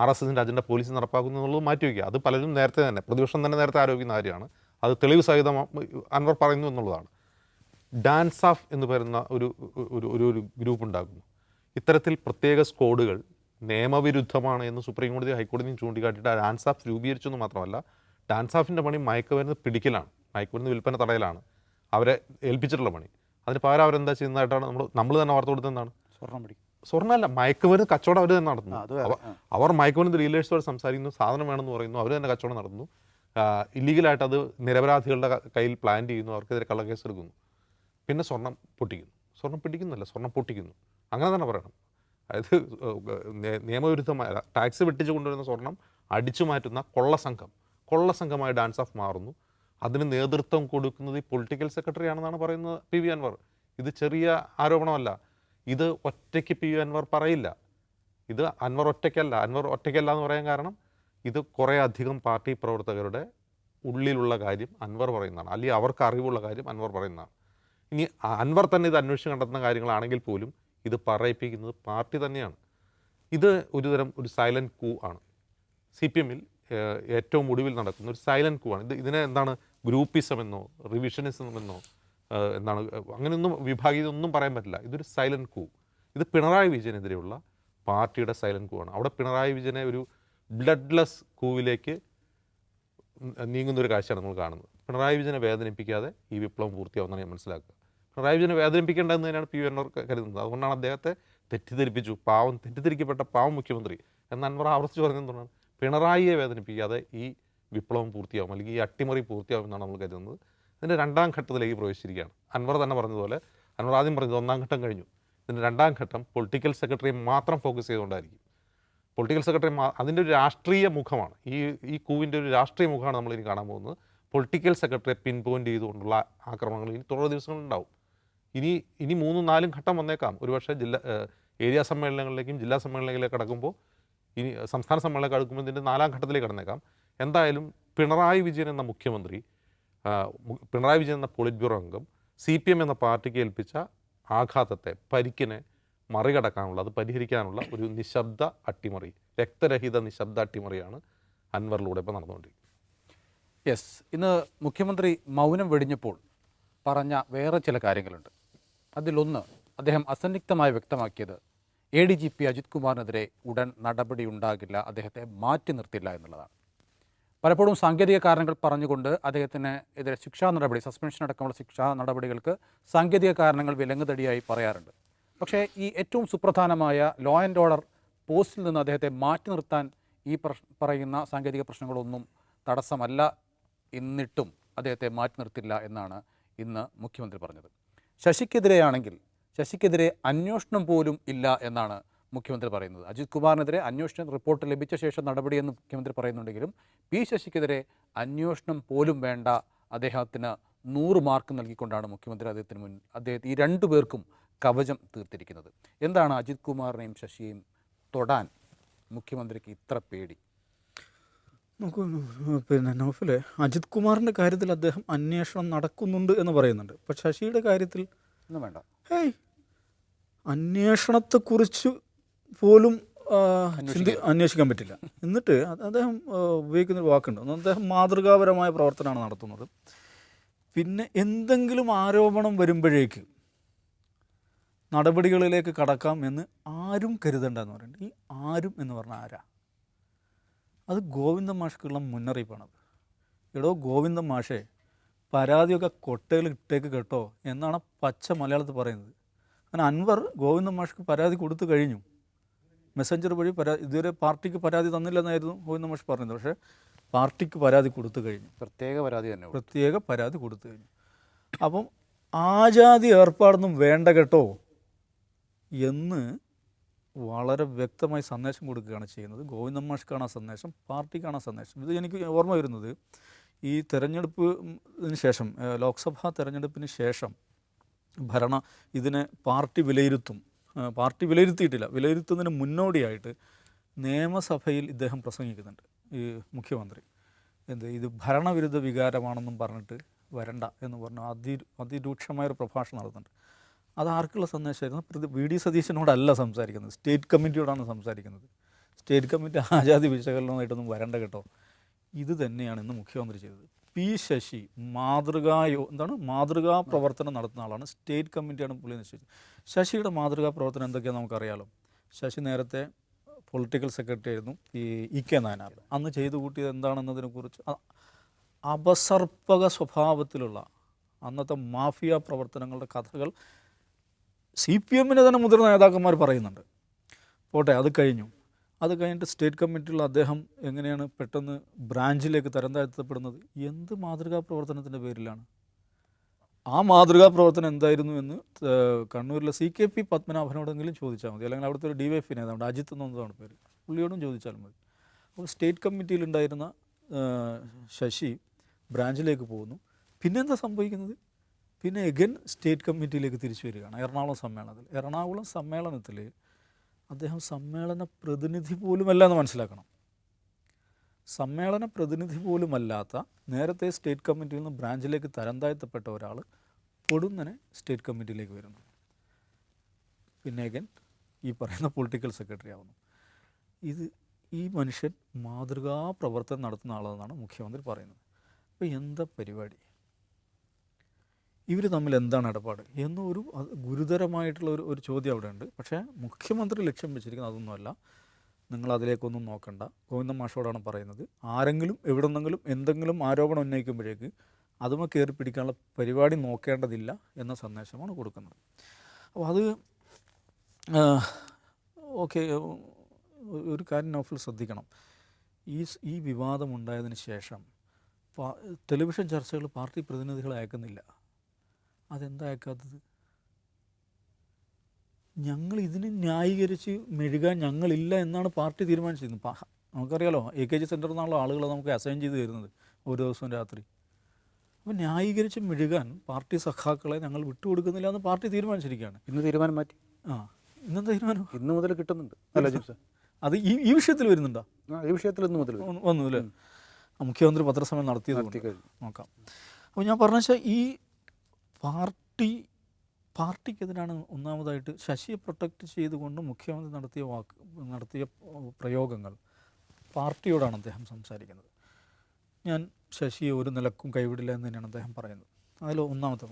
RSSൻ്റെ അജണ്ട പോലീസ് നടപ്പാക്കുന്നു എന്നുള്ളത് മാറ്റിവെക്കുക. അത് പലരും നേരത്തെ തന്നെ, പ്രതിപക്ഷം തന്നെ നേരത്തെ ആരോപിക്കുന്ന കാര്യമാണ്. അത് തെളിവ് സഹിതം അൻവർ പറയുന്നു എന്നുള്ളതാണ്. ഡാൻസ് ഓഫ് എന്ന് പറയുന്ന ഒരു ഗ്രൂപ്പ് ഉണ്ടാക്കുന്നു. ഇത്തരത്തിൽ പ്രത്യേക സ്ക്വാഡുകൾ നിയമവിരുദ്ധമാണ് എന്ന് സുപ്രീം കോടതി ഹൈക്കോടതിയും ചൂണ്ടിക്കാട്ടിയിട്ട് ആ ഡാൻസ് ഓഫ് രൂപീകരിച്ചെന്ന് മാത്രമല്ല, ഡാൻസ് ഓഫിൻ്റെ പണി മയക്കുമരുന്ന് പിടിക്കലാണ്, മയക്കുമരുന്ന് വിൽപ്പന തടയലാണ് അവരെ ഏൽപ്പിച്ചിട്ടുള്ള പണി. അതിന് പകരം അവരെന്താ ചെയ്യുന്നതായിട്ടാണ് നമ്മൾ തന്നെ വാർത്ത കൊടുത്തതെന്താണ്? സ്വർണ്ണമല്ല, മയക്കുമരുന്ന് കച്ചവടം അവർ തന്നെ നടത്തുന്നു. അവർ മയക്കുമരുന്ന് ഡീലേഴ്സോട് സംസാരിക്കുന്നു, സാധനം വേണമെന്ന് പറയുന്നു, അവർ തന്നെ കച്ചവടം നടത്തുന്നു. ഇല്ലീഗലായിട്ട് അത് നിരപരാധികളുടെ കയ്യിൽ പ്ലാൻ ചെയ്യുന്നു, അവർക്കെതിരെ കള്ളക്കേസ് എടുക്കുന്നു. പിന്നെ സ്വർണം പൊട്ടിക്കുന്നു. സ്വർണം പിടിക്കുന്നില്ല, സ്വർണം പൊട്ടിക്കുന്നു. അങ്ങനെ തന്നെ പറയണം. അതായത് നിയമവിരുദ്ധമായ ടാക്സ് വെട്ടിച്ച് കൊണ്ടുവരുന്ന സ്വർണം അടിച്ചു മാറ്റുന്ന കൊള്ളസംഘമായ ഡാൻസ് ഓഫ് മാറുന്നു. അതിന് നേതൃത്വം കൊടുക്കുന്നത് ഈ പൊളിറ്റിക്കൽ സെക്രട്ടറി ആണെന്നാണ് പറയുന്നത് PV അൻവർ. ഇത് ചെറിയ ആരോപണമല്ല. ഇത് ഒറ്റയ്ക്ക് PV അൻവർ പറയില്ല. ഇത് അൻവർ ഒറ്റയ്ക്കല്ല എന്ന് പറയാൻ കാരണം, ഇത് കുറേ അധികം പാർട്ടി പ്രവർത്തകരുടെ ഉള്ളിലുള്ള കാര്യം അൻവർ പറയുന്നതാണ്, അല്ലെങ്കിൽ അവർക്ക് അറിവുള്ള കാര്യം അൻവർ പറയുന്നതാണ്. ഇനി അൻവർ തന്നെ ഇത് അന്വേഷിച്ച് കണ്ടെത്തുന്ന കാര്യങ്ങളാണെങ്കിൽ പോലും ഇത് പറയിപ്പിക്കുന്നത് പാർട്ടി തന്നെയാണ്. ഇത് ഒരു സൈലൻറ്റ് കൂ ആണ്. CPMൽ ഏറ്റവും ഒടുവിൽ നടക്കുന്ന ഒരു സൈലൻറ്റ് കൂ ആണ്. ഇതിനെ എന്താണ് ഗ്രൂപ്പിസം എന്നോ റിവിഷനിസം എന്നോ എന്താണ് അങ്ങനെയൊന്നും വിഭാഗീയതൊന്നും പറയാൻ പറ്റില്ല. ഇതൊരു സൈലൻറ്റ് കൂ. ഇത് പിണറായി വിജയനെതിരെയുള്ള പാർട്ടിയുടെ സൈലൻറ്റ് കൂവാണ്. അവിടെ പിണറായി വിജയനെ ഒരു ബ്ലഡ്ലെസ് കൂവിലേക്ക് നീങ്ങുന്നൊരു കാഴ്ചയാണ് നമ്മൾ കാണുന്നത്. പിണറായി വിജയനെ വേദനിപ്പിക്കാതെ ഈ വിപ്ലവം പൂർത്തിയാവുമെന്നാണ് ഞാൻ മനസ്സിലാക്കുക. പിണറായി വിജയനെ വേദനിപ്പിക്കേണ്ടതെന്ന് തന്നെയാണ് പി വി അൻവർ കരുതുന്നത്. അതുകൊണ്ടാണ് അദ്ദേഹത്തെ തെറ്റിദ്ധരിപ്പിച്ചു, തെറ്റിദ്ധരിക്കപ്പെട്ട പാവം മുഖ്യമന്ത്രി എന്ന് അൻവർ ആവർത്തിച്ച് പറഞ്ഞതെന്നാണ്. പിണറായിയെ വേദനിപ്പിക്കാതെ ഈ വിപ്ലവം പൂർത്തിയാവും, അല്ലെങ്കിൽ ഈ അട്ടിമറി പൂർത്തിയാവുമെന്നാണ് നമ്മൾ കരുതുന്നത്. ഇതിൻ്റെ രണ്ടാം ഘട്ടത്തിലേക്ക് പ്രവേശിച്ചിരിക്കുകയാണ്. അൻവർ തന്നെ പറഞ്ഞതുപോലെ, അൻവർ ആദ്യം പറഞ്ഞത് ഒന്നാം ഘട്ടം കഴിഞ്ഞു. ഇതിൻ്റെ രണ്ടാം ഘട്ടം പൊളിറ്റിക്കൽ സെക്രട്ടറിയെ മാത്രം ഫോക്കസ് ചെയ്തുകൊണ്ടായിരിക്കും. പൊളിറ്റിക്കൽ സെക്രട്ടറി അതിൻ്റെ ഒരു രാഷ്ട്രീയ മുഖമാണ്, ഈ കൂവിൻ്റെ ഒരു രാഷ്ട്രീയ മുഖമാണ് നമ്മളിനി കാണാൻ പോകുന്നത്. പൊളിറ്റിക്കൽ സെക്രട്ടറിയെ പിൻ പോയിൻ്റ് ചെയ്തുകൊണ്ടുള്ള ആക്രമണങ്ങൾ ഇനി തുടർ ദിവസങ്ങളുണ്ടാവും. ഇനി 3-4 ഘട്ടം വന്നേക്കാം. ഒരുപക്ഷെ ഏരിയ സമ്മേളനങ്ങളിലേക്കും ജില്ലാ സമ്മേളനങ്ങളിലേക്ക് കടക്കുമ്പോൾ, ഇനി സംസ്ഥാന സമ്മേളനത്തിലേക്ക് അടുക്കുമ്പോൾ ഇതിൻ്റെ 4ാം ഘട്ടത്തിലേക്ക് കടന്നേക്കാം. എന്തായാലും പിണറായി വിജയൻ എന്ന മുഖ്യമന്ത്രി, പിണറായി വിജയൻ എന്ന പോളിറ്റ് ബ്യൂറോ അംഗം CPM എന്ന പാർട്ടിക്ക് ഏൽപ്പിച്ച ആഘാതത്തെ, പരിക്കിനെ മറികടക്കാനുള്ള, അത് പരിഹരിക്കാനുള്ള ഒരു നിശബ്ദ അട്ടിമറി, രക്തരഹിത നിശബ്ദ അട്ടിമറിയാണ് അൻവറിലൂടെ ഇപ്പോൾ നടന്നുകൊണ്ടിരിക്കുന്നത്. യെസ്, ഇന്ന് മുഖ്യമന്ത്രി മൗനം വെടിഞ്ഞപ്പോൾ പറഞ്ഞ വേറെ ചില കാര്യങ്ങളുണ്ട്. അതിലൊന്ന്, അദ്ദേഹം അസന്നിഗ്ധമായി വ്യക്തമാക്കിയത് ADGP അജിത് കുമാറിനെതിരെ ഉടൻ നടപടി ഉണ്ടാകില്ല, അദ്ദേഹത്തെ മാറ്റി നിർത്തില്ല എന്നുള്ളതാണ്. പലപ്പോഴും സാങ്കേതിക കാരണങ്ങൾ പറഞ്ഞുകൊണ്ട് അദ്ദേഹത്തിന് എതിരെ ശിക്ഷാ നടപടി, സസ്പെൻഷൻ അടക്കമുള്ള ശിക്ഷാ നടപടികൾക്ക് സാങ്കേതിക കാരണങ്ങൾ വിലങ്ങുതടിയായി പറയാറുണ്ട്. പക്ഷേ ഈ ഏറ്റവും സുപ്രധാനമായ ലോ ആൻഡ് ഓർഡർ പോസ്റ്റിൽ നിന്ന് അദ്ദേഹത്തെ മാറ്റി നിർത്താൻ ഈ പറയുന്ന സാങ്കേതിക പ്രശ്നങ്ങളൊന്നും തടസ്സമല്ല, എന്നിട്ടും അദ്ദേഹത്തെ മാറ്റി നിർത്തില്ല എന്നാണ് ഇന്ന് മുഖ്യമന്ത്രി പറഞ്ഞത്. ശശിക്കെതിരെയാണെങ്കിൽ ശശിക്കെതിരെ അന്വേഷണം പോലും ഇല്ല എന്നാണ് മുഖ്യമന്ത്രി പറയുന്നത്. അജിത് കുമാറിനെതിരെ അന്വേഷണ റിപ്പോർട്ട് ലഭിച്ച ശേഷം നടപടിയെന്ന് മുഖ്യമന്ത്രി പറയുന്നുണ്ടെങ്കിലും ശശിക്കെതിരെ അന്വേഷണം പോലും വേണ്ട, അദ്ദേഹത്തിന് 100 മാർക്ക് നൽകിക്കൊണ്ടാണ് മുഖ്യമന്ത്രി അദ്ദേഹത്തിന് ഈ 2 പേർക്കും കവചം തീർത്തിരിക്കുന്നത്. എന്താണ് അജിത് കുമാറിനെയും ശശിയെയും തൊടാൻ മുഖ്യമന്ത്രിക്ക് ഇത്ര പേടി? നോക്കൂ, നൗഫലെ, അജിത് കുമാറിൻ്റെ കാര്യത്തിൽ അദ്ദേഹം അന്വേഷണം നടക്കുന്നുണ്ട് എന്ന് പറയുന്നുണ്ട്. പക്ഷെ ശശിയുടെ കാര്യത്തിൽ ഒന്നും വേണ്ട, അന്വേഷണത്തെക്കുറിച്ച് പോലും അന്വേഷിക്കാൻ പറ്റില്ല. എന്നിട്ട് അദ്ദേഹം ഉപയോഗിക്കുന്നൊരു വാക്കുണ്ട്, അദ്ദേഹം മാതൃകാപരമായ പ്രവർത്തനമാണ് നടത്തുന്നത്. പിന്നെ എന്തെങ്കിലും ആരോപണം വരുമ്പോഴേക്ക് നടപടികളിലേക്ക് കടക്കാം എന്ന് ആരും കരുതണ്ടെന്ന് പറയുന്നത്. ഈ ആരും എന്ന് പറഞ്ഞാൽ ആരാ? അത് ഗോവിന്ദൻ മാഷ്ക്കുള്ള മുന്നറിയിപ്പാണത്. എടോ ഗോവിന്ദൻ മാഷേ, പരാതിയൊക്കെ കൊട്ടയിൽ ഇട്ടേക്ക് കേട്ടോ എന്നാണ് പച്ച മലയാളത്തിൽ പറയുന്നത്. അങ്ങനെ അൻവർ ഗോവിന്ദൻ മാഷ്ക്ക് പരാതി കൊടുത്തു കഴിഞ്ഞു. മെസ്സഞ്ചർ വഴി ഇതുവരെ പാർട്ടിക്ക് പരാതി തന്നില്ലെന്നായിരുന്നു ഗോവിന്ദൻ മാഷ് പറഞ്ഞത്. പക്ഷേ പാർട്ടിക്ക് പരാതി കൊടുത്തു കഴിഞ്ഞു. പ്രത്യേക പരാതി കൊടുത്തു കഴിഞ്ഞു. അപ്പം ആജാതി ഏർപ്പാടൊന്നും വേണ്ട കേട്ടോ എന്ന് വളരെ വ്യക്തമായി സന്ദേശം കൊടുക്കുകയാണ് ചെയ്യുന്നത്. ഗോവിന്ദൻ മാഷ്ക്കാണ് ആ സന്ദേശം, പാർട്ടിക്കാണ് ആ സന്ദേശം. ഇത് എനിക്ക് ഓർമ്മ വരുന്നത്, ഈ തെരഞ്ഞെടുപ്പിന് ശേഷം, ലോക്സഭാ തെരഞ്ഞെടുപ്പിന് ശേഷം ഇതിനെ പാർട്ടി വിലയിരുത്തിയിട്ടില്ല. വിലയിരുത്തുന്നതിന് മുന്നോടിയായിട്ട് നിയമസഭയിൽ ഇദ്ദേഹം പ്രസംഗിക്കുന്നുണ്ട്, ഈ മുഖ്യമന്ത്രി. ഇത് ഭരണവിരുദ്ധ വികാരമാണെന്നും പറഞ്ഞിട്ട് വരണ്ട എന്ന് പറഞ്ഞ് അതിരൂക്ഷമായൊരു പ്രഭാഷണം നടത്തുന്നുണ്ട്. അത് ആർക്കുള്ള സന്ദേശമായിരുന്നു? VD സതീശനോടല്ല സംസാരിക്കുന്നത്, സ്റ്റേറ്റ് കമ്മിറ്റിയോടാണ് സംസാരിക്കുന്നത്. സ്റ്റേറ്റ് കമ്മിറ്റി ആജാതി വിശകലനമായിട്ടൊന്നും വരണ്ട കേട്ടോ. ഇത് തന്നെയാണ് ഇന്ന് മുഖ്യമന്ത്രി ചെയ്തത്. ശശി മാതൃകാ പ്രവർത്തനം നടത്തുന്ന ആളാണ്. സ്റ്റേറ്റ് കമ്മിറ്റിയാണ് പുള്ളി നിശ്ചയിച്ചത്. ശശിയുടെ മാതൃകാ പ്രവർത്തനം എന്തൊക്കെയാണെന്ന് നമുക്കറിയാലോ. ശശി നേരത്തെ പൊളിറ്റിക്കൽ സെക്രട്ടറി ആയിരുന്നു ഈ EK നായനാർ. അന്ന് ചെയ്തു കൂട്ടിയത് എന്താണെന്നതിനെക്കുറിച്ച് അപസർപ്പക സ്വഭാവത്തിലുള്ള അന്നത്തെ മാഫിയ പ്രവർത്തനങ്ങളുടെ കഥകൾ CPMൻ്റെ തന്നെ മുതിർന്ന നേതാക്കന്മാർ പറയുന്നുണ്ട്. പോട്ടെ, അത് കഴിഞ്ഞിട്ട് സ്റ്റേറ്റ് കമ്മിറ്റിയുള്ള അദ്ദേഹം എങ്ങനെയാണ് പെട്ടെന്ന് ബ്രാഞ്ചിലേക്ക് തരം താഴ്ത്തപ്പെടുന്നത്? എന്ത് മാതൃകാ പ്രവർത്തനത്തിൻ്റെ പേരിലാണ്? ആ മാതൃകാ പ്രവർത്തനം എന്തായിരുന്നു എന്ന് കണ്ണൂരിലെ CKP പത്മനാഭനോടെങ്കിലും ചോദിച്ചാൽ മതി. അല്ലെങ്കിൽ അവിടുത്തെ ഒരു DYFI നേതാവുണ്ട്, അജിത്ത് എന്നതാണ് പേര്, പുള്ളിയോടും ചോദിച്ചാൽ മതി. അപ്പോൾ സ്റ്റേറ്റ് കമ്മിറ്റിയിലുണ്ടായിരുന്ന ശശി ബ്രാഞ്ചിലേക്ക് പോകുന്നു. പിന്നെന്താ സംഭവിക്കുന്നത്? പിന്നെ എഗൻ സ്റ്റേറ്റ് കമ്മിറ്റിയിലേക്ക് തിരിച്ചു വരികയാണ്. എറണാകുളം സമ്മേളനത്തിൽ അദ്ദേഹം സമ്മേളന പ്രതിനിധി പോലുമല്ല എന്ന് മനസ്സിലാക്കണം. സമ്മേളന പ്രതിനിധി പോലുമല്ലാത്ത, നേരത്തെ സ്റ്റേറ്റ് കമ്മിറ്റിയിൽ നിന്ന് ബ്രാഞ്ചിലേക്ക് തരം താഴ്ത്തപ്പെട്ട ഒരാൾ പൊടുന്നനെ സ്റ്റേറ്റ് കമ്മിറ്റിയിലേക്ക് വരുന്നു. പിന്നെ അഗൻ ഈ പറയുന്ന പൊളിറ്റിക്കൽ സെക്രട്ടറി ആവുന്നു. ഈ മനുഷ്യൻ മാതൃകാ പ്രവർത്തനം നടത്തുന്ന ആളെന്നാണ് മുഖ്യമന്ത്രി പറയുന്നത്. അപ്പോൾ എന്താ പരിപാടി? ഇവർ തമ്മിൽ എന്താണ് ഇടപാട് എന്നൊരു ഗുരുതരമായിട്ടുള്ള ഒരു ചോദ്യം അവിടെ ഉണ്ട്. പക്ഷേ മുഖ്യമന്ത്രി ലക്ഷ്യം വെച്ചിരിക്കുന്നത് അതൊന്നുമല്ല. നിങ്ങൾ അതിലേക്കൊന്നും നോക്കണ്ട, ഗോവിന്ദൻ മാഷോടാണ് പറയുന്നത്. ആരെങ്കിലും എവിടെ നിന്നെങ്കിലും എന്തെങ്കിലും ആരോപണം ഉന്നയിക്കുമ്പോഴേക്ക് അതുമേ കയറി പിടിക്കാനുള്ള പരിപാടി നോക്കേണ്ടതില്ല എന്ന സന്ദേശമാണ് കൊടുക്കുന്നത്. അപ്പോൾ അത് ഓക്കെ, ഒരു കാര്യം നൗഫൽ ശ്രദ്ധിക്കണം. ഈ വിവാദമുണ്ടായതിന് ശേഷം ടെലിവിഷൻ ചർച്ചകൾ പാർട്ടി പ്രതിനിധികളെ അയക്കുന്നില്ല. അതെന്താ അയക്കാത്തത്? ഞങ്ങൾ ഇതിന് ന്യായീകരിച്ച് മെഴുകാൻ ഞങ്ങളില്ല എന്നാണ് പാർട്ടി തീരുമാനിച്ചിരുന്നത്. നമുക്കറിയാലോ, AKG സെൻറ്ററിൽ നിന്നുള്ള ആളുകളെ നമുക്ക് അസൈൻ ചെയ്ത് തരുന്നത് ഓരോ ദിവസവും രാത്രി. അപ്പോൾ ന്യായീകരിച്ച് മെഴുകാൻ പാർട്ടി സഖാക്കളെ ഞങ്ങൾ വിട്ടുകൊടുക്കുന്നില്ല എന്ന് പാർട്ടി തീരുമാനിച്ചിരിക്കുകയാണ്. ഇന്ന് തീരുമാനം മാറ്റി. ഇന്നെന്താ തീരുമാനം? ഇന്ന് മുതൽ കിട്ടുന്നുണ്ട് അല്ല ജിപ്സ? അത് ഈ വിഷയത്തിൽ വരുന്നുണ്ടോ? ഈ വിഷയത്തിൽ ഇന്ന് മുതൽ വന്നു അല്ലേ? മുഖ്യമന്ത്രി പത്രസമ്മേളനം നടത്തിയത് നോക്കാം. അപ്പോൾ ഞാൻ പറഞ്ഞ വെച്ചാൽ ഈ പാർട്ടിക്കെതിരാണ് ഒന്നാമതായിട്ട് ശശിയെ പ്രൊട്ടക്റ്റ് ചെയ്തുകൊണ്ട് മുഖ്യമന്ത്രി നടത്തിയ പ്രയോഗങ്ങൾ. പാർട്ടിയോടാണ് അദ്ദേഹം സംസാരിക്കുന്നത്. ഞാൻ ശശിയെ ഒരു നിലക്കും കൈവിടില്ല എന്ന് തന്നെയാണ് അദ്ദേഹം പറയുന്നത്. അതിൽ ഒന്നാമത്തെ.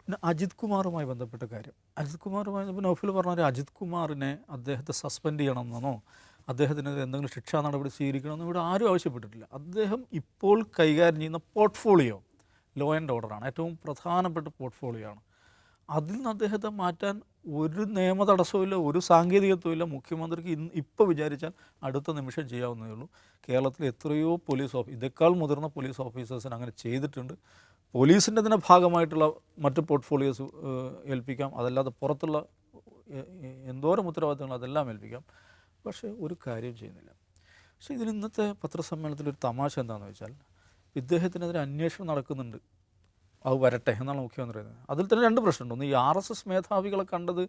പിന്നെ അജിത് കുമാറുമായി ബന്ധപ്പെട്ട കാര്യം. അജിത് കുമാറുമായി ഇപ്പോൾ നൗഫൽ പറഞ്ഞ അജിത് കുമാറിനെ അദ്ദേഹത്തെ സസ്പെൻഡ് ചെയ്യണമെന്നോ അദ്ദേഹത്തിനെതിരെ എന്തെങ്കിലും ശിക്ഷാ നടപടി സ്വീകരിക്കണമെന്നോ ഇവിടെ ആരും ആവശ്യപ്പെട്ടിട്ടില്ല. അദ്ദേഹം ഇപ്പോൾ കൈകാര്യം ചെയ്യുന്ന പോർട്ട്ഫോളിയോ ലോ ആൻഡ് ഓർഡറാണ്, ഏറ്റവും പ്രധാനപ്പെട്ട പോർട്ട്ഫോളിയോ ആണ്. അതിൽ നിന്ന് അദ്ദേഹത്തെ മാറ്റാൻ ഒരു നിയമ തടസ്സമില്ല, ഒരു സാങ്കേതികത്വമില്ല. മുഖ്യമന്ത്രിക്ക് ഇപ്പോൾ വിചാരിച്ചാൽ അടുത്ത നിമിഷം ചെയ്യാവുന്നതേ ഉള്ളൂ. കേരളത്തിൽ എത്രയോ ഇതേക്കാൾ മുതിർന്ന പോലീസ് ഓഫീസേഴ്സിന് അങ്ങനെ ചെയ്തിട്ടുണ്ട്. പോലീസിൻ്റെ തന്നെ ഭാഗമായിട്ടുള്ള മറ്റ് പോർട്ട്ഫോളിയോസ് ഏൽപ്പിക്കാം, അതല്ലാതെ പുറത്തുള്ള എന്തോരം ഉത്തരവാദിത്തങ്ങൾ അതെല്ലാം ഏൽപ്പിക്കാം. പക്ഷേ ഒരു കാര്യം ചെയ്യുന്നില്ല. പക്ഷേ ഇതിൽ ഇന്നത്തെ പത്രസമ്മേളനത്തിലൊരു തമാശ എന്താണെന്ന് വെച്ചാൽ, ഇദ്ദേഹത്തിനെതിരെ അന്വേഷണം നടക്കുന്നുണ്ട്, അത് വരട്ടെ എന്നാണ് മുഖ്യമന്ത്രി പറയുന്നത്. അതിൽ തന്നെ രണ്ട് പ്രശ്നമുണ്ട്. ഒന്ന്, ഈ RSS മേധാവികളെ കണ്ടത്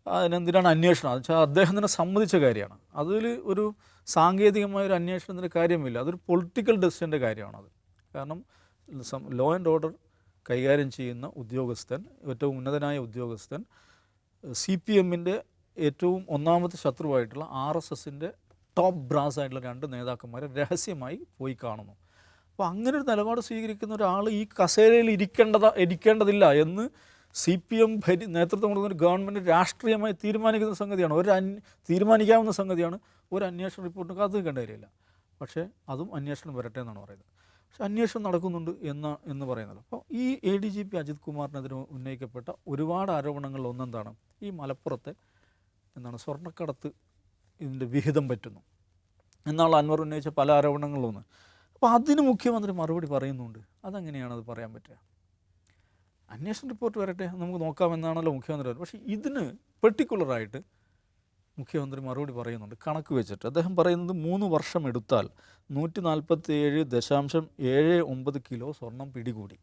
അതിനെന്തിനാണ് അന്വേഷണം? അത് വെച്ചാൽ അദ്ദേഹം തന്നെ സമ്മതിച്ച കാര്യമാണ്. അതിൽ ഒരു സാങ്കേതികമായൊരു അന്വേഷണത്തിൻ്റെ കാര്യമില്ല, അതൊരു പൊളിറ്റിക്കൽ ഡെസിഷൻ്റെ കാര്യമാണത്. കാരണം ലോ ആൻഡ് ഓർഡർ കൈകാര്യം ചെയ്യുന്ന ഉദ്യോഗസ്ഥൻ, ഏറ്റവും ഉന്നതനായ ഉദ്യോഗസ്ഥൻ, CPMൻ്റെ ഏറ്റവും ഒന്നാമത്തെ ശത്രുവായിട്ടുള്ള RSSൻ്റെ ടോപ്പ് ബ്രാസ് ആയിട്ടുള്ള രണ്ട് നേതാക്കന്മാരെ രഹസ്യമായി പോയി കാണുന്നു. അപ്പോൾ അങ്ങനെ ഒരു നിലപാട് സ്വീകരിക്കുന്ന ഒരാൾ ഈ കസേരയിൽ ഇരിക്കേണ്ടതില്ല എന്ന് CPM നേതൃത്വം കൊടുക്കുന്ന ഒരു ഗവൺമെൻറ് രാഷ്ട്രീയമായി തീരുമാനിക്കുന്ന സംഗതിയാണ്, തീരുമാനിക്കാവുന്ന സംഗതിയാണ്. ഒരു അന്വേഷണ റിപ്പോർട്ടിന് കാത്തു നിൽക്കേണ്ട കാര്യമില്ല. പക്ഷേ അതും അന്വേഷണം വരട്ടെ എന്നാണ് പറയുന്നത്. പക്ഷേ അന്വേഷണം നടക്കുന്നുണ്ട് എന്ന് പറയുന്നത്. അപ്പോൾ ഈ ADGP അജിത് കുമാറിനെതിരെ ഉന്നയിക്കപ്പെട്ട ഒരുപാട് ആരോപണങ്ങളിൽ ഒന്നെന്താണ്, ഈ മലപ്പുറത്തെ സ്വർണ്ണക്കടത്ത് ഇതിൻ്റെ വിഹിതം പറ്റുന്നു എന്നുള്ള അൻവർ ഉന്നയിച്ച പല ആരോപണങ്ങളിലൊന്ന്. അപ്പോൾ അതിന് മുഖ്യമന്ത്രി മറുപടി പറയുന്നുണ്ട്. അതെങ്ങനെയാണ് അത് പറയാൻ പറ്റുക? അന്വേഷണ റിപ്പോർട്ട് വരട്ടെ, നമുക്ക് നോക്കാമെന്നാണല്ലോ മുഖ്യമന്ത്രി പറയുന്നത്. പക്ഷേ ഇതിന് പെർട്ടിക്കുലറായിട്ട് മുഖ്യമന്ത്രി മറുപടി പറയുന്നുണ്ട്, കണക്ക് വെച്ചിട്ട്. അദ്ദേഹം പറയുന്നത് 3 വർഷം എടുത്താൽ 147.79 കിലോ സ്വർണം പിടികൂടി.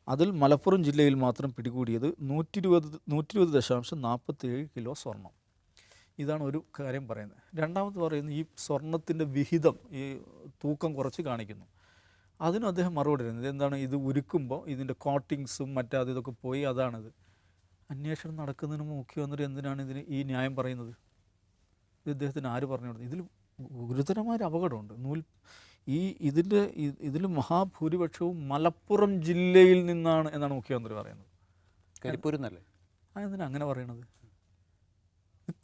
അതിൽ മലപ്പുറം ജില്ലയിൽ മാത്രം പിടികൂടിയത് 120.47 കിലോ സ്വർണം. ഇതാണ് ഒരു കാര്യം പറയുന്നത്. രണ്ടാമത് പറയുന്നത് ഈ സ്വർണത്തിൻ്റെ വിഹിതം, ഈ തൂക്കം കുറച്ച് കാണിക്കുന്നു. അതിനും അദ്ദേഹം മറുപടി പറയുന്നത് എന്താണ്, ഇത് ഉരുക്കുമ്പോൾ ഇതിൻ്റെ കോട്ടിങ്സും ഇതൊക്കെ പോയി, അതാണിത്. അന്വേഷണം നടക്കുന്നതിന് മുഖ്യമന്ത്രി എന്തിനാണ് ഈ ന്യായം പറയുന്നത്? ഇത് ഇദ്ദേഹത്തിന് ആര് പറഞ്ഞു കൊടുത്തത്? ഇതിൽ ഗുരുതരമായൊരു അപകടമുണ്ട്. ഇതിൽ മഹാഭൂരിപക്ഷവും മലപ്പുറം ജില്ലയിൽ നിന്നാണ് എന്നാണ് മുഖ്യമന്ത്രി പറയുന്നത്. കരിപ്പൂരിന്നല്ലേ? അതെന്തിനാ അങ്ങനെ പറയണത്?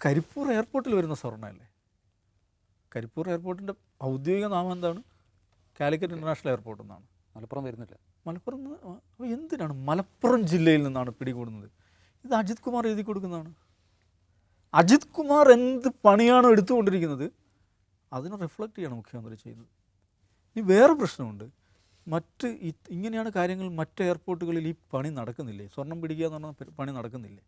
കരിപ്പൂർ എയർപോർട്ടിൽ വരുന്ന സ്വർണ്ണമല്ലേ? കരിപ്പൂർ എയർപോർട്ടിൻ്റെ ഔദ്യോഗിക നാമം എന്താണ്? കാലിക്കറ്റ് ഇൻ്റർനാഷണൽ എയർപോർട്ട് എന്നാണ്. മലപ്പുറം വരുന്നില്ല. മലപ്പുറം. അപ്പോൾ എന്തിനാണ് മലപ്പുറം ജില്ലയിൽ നിന്നാണ് പിടികൂടുന്നത്? ഇത് അജിത് കുമാർ എഴുതി കൊടുക്കുന്നതാണ്. അജിത് കുമാർ എന്ത് പണിയാണോ എടുത്തുകൊണ്ടിരിക്കുന്നത് അതിനെ റിഫ്ലക്റ്റ് ചെയ്യണം മുഖ്യമന്ത്രി ചെയ്യുന്നത്. ഇനി വേറെ പ്രശ്നമുണ്ട്. ഇങ്ങനെയാണ് കാര്യങ്ങൾ മറ്റ് എയർപോർട്ടുകളിൽ ഈ പണി നടക്കുന്നില്ലേ? സ്വർണം പിടിക്കുക എന്ന് പറഞ്ഞാൽ പണി നടക്കുന്നില്ലേ?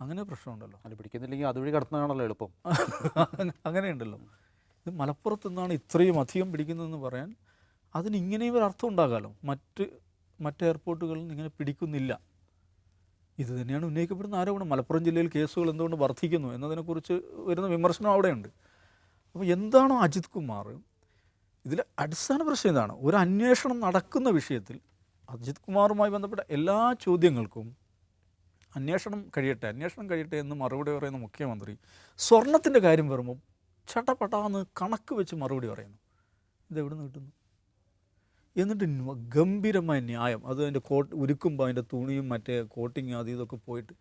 അങ്ങനെ പ്രശ്നമുണ്ടല്ലോ. അത് പിടിക്കുന്നില്ലെങ്കിൽ അതുവഴി കടത്തുന്നതാണല്ലോ എളുപ്പം. അങ്ങനെയുണ്ടല്ലോ. ഇത് മലപ്പുറത്ത് നിന്നാണ് ഇത്രയും അധികം പിടിക്കുന്നതെന്ന് പറയാൻ അതിന് ഇങ്ങനെയും ഒരു അർത്ഥം ഉണ്ടാകാമല്ലോ. മറ്റ് എയർപോർട്ടുകളിൽ നിന്ന് ഇങ്ങനെ പിടിക്കുന്നില്ല. ഇത് തന്നെയാണ് ഉന്നയിക്കപ്പെടുന്ന ആരോപണം. മലപ്പുറം ജില്ലയിൽ കേസുകൾ എന്തുകൊണ്ട് വർദ്ധിക്കുന്നു എന്നതിനെക്കുറിച്ച് വരുന്ന വിമർശനം അവിടെയുണ്ട്. അപ്പോൾ എന്താണോ അജിത് കുമാർ, ഇതിലെ അടിസ്ഥാന പ്രശ്നം ഇതാണ്. ഒരു അന്വേഷണം നടക്കുന്ന വിഷയത്തിൽ അജിത് കുമാറുമായി ബന്ധപ്പെട്ട എല്ലാ ചോദ്യങ്ങൾക്കും അന്വേഷണം കഴിയട്ടെ എന്ന് മറുപടി പറയുന്ന മുഖ്യമന്ത്രി സ്വർണത്തിൻ്റെ കാര്യം വരുമ്പോൾ ചട്ടപ്പട്ടാന്ന് കണക്ക് വെച്ച് മറുപടി പറയുന്നു. ഇതെവിടെ നിന്ന് കിട്ടുന്നു? എന്നിട്ട് ഗംഭീരമായ ന്യായം, അത് അതിൻ്റെ ഉരുക്കുമ്പോൾ അതിൻ്റെ തുണിയും മറ്റേ കോട്ടിങ് അത് ഇതൊക്കെ പോയിട്ട്,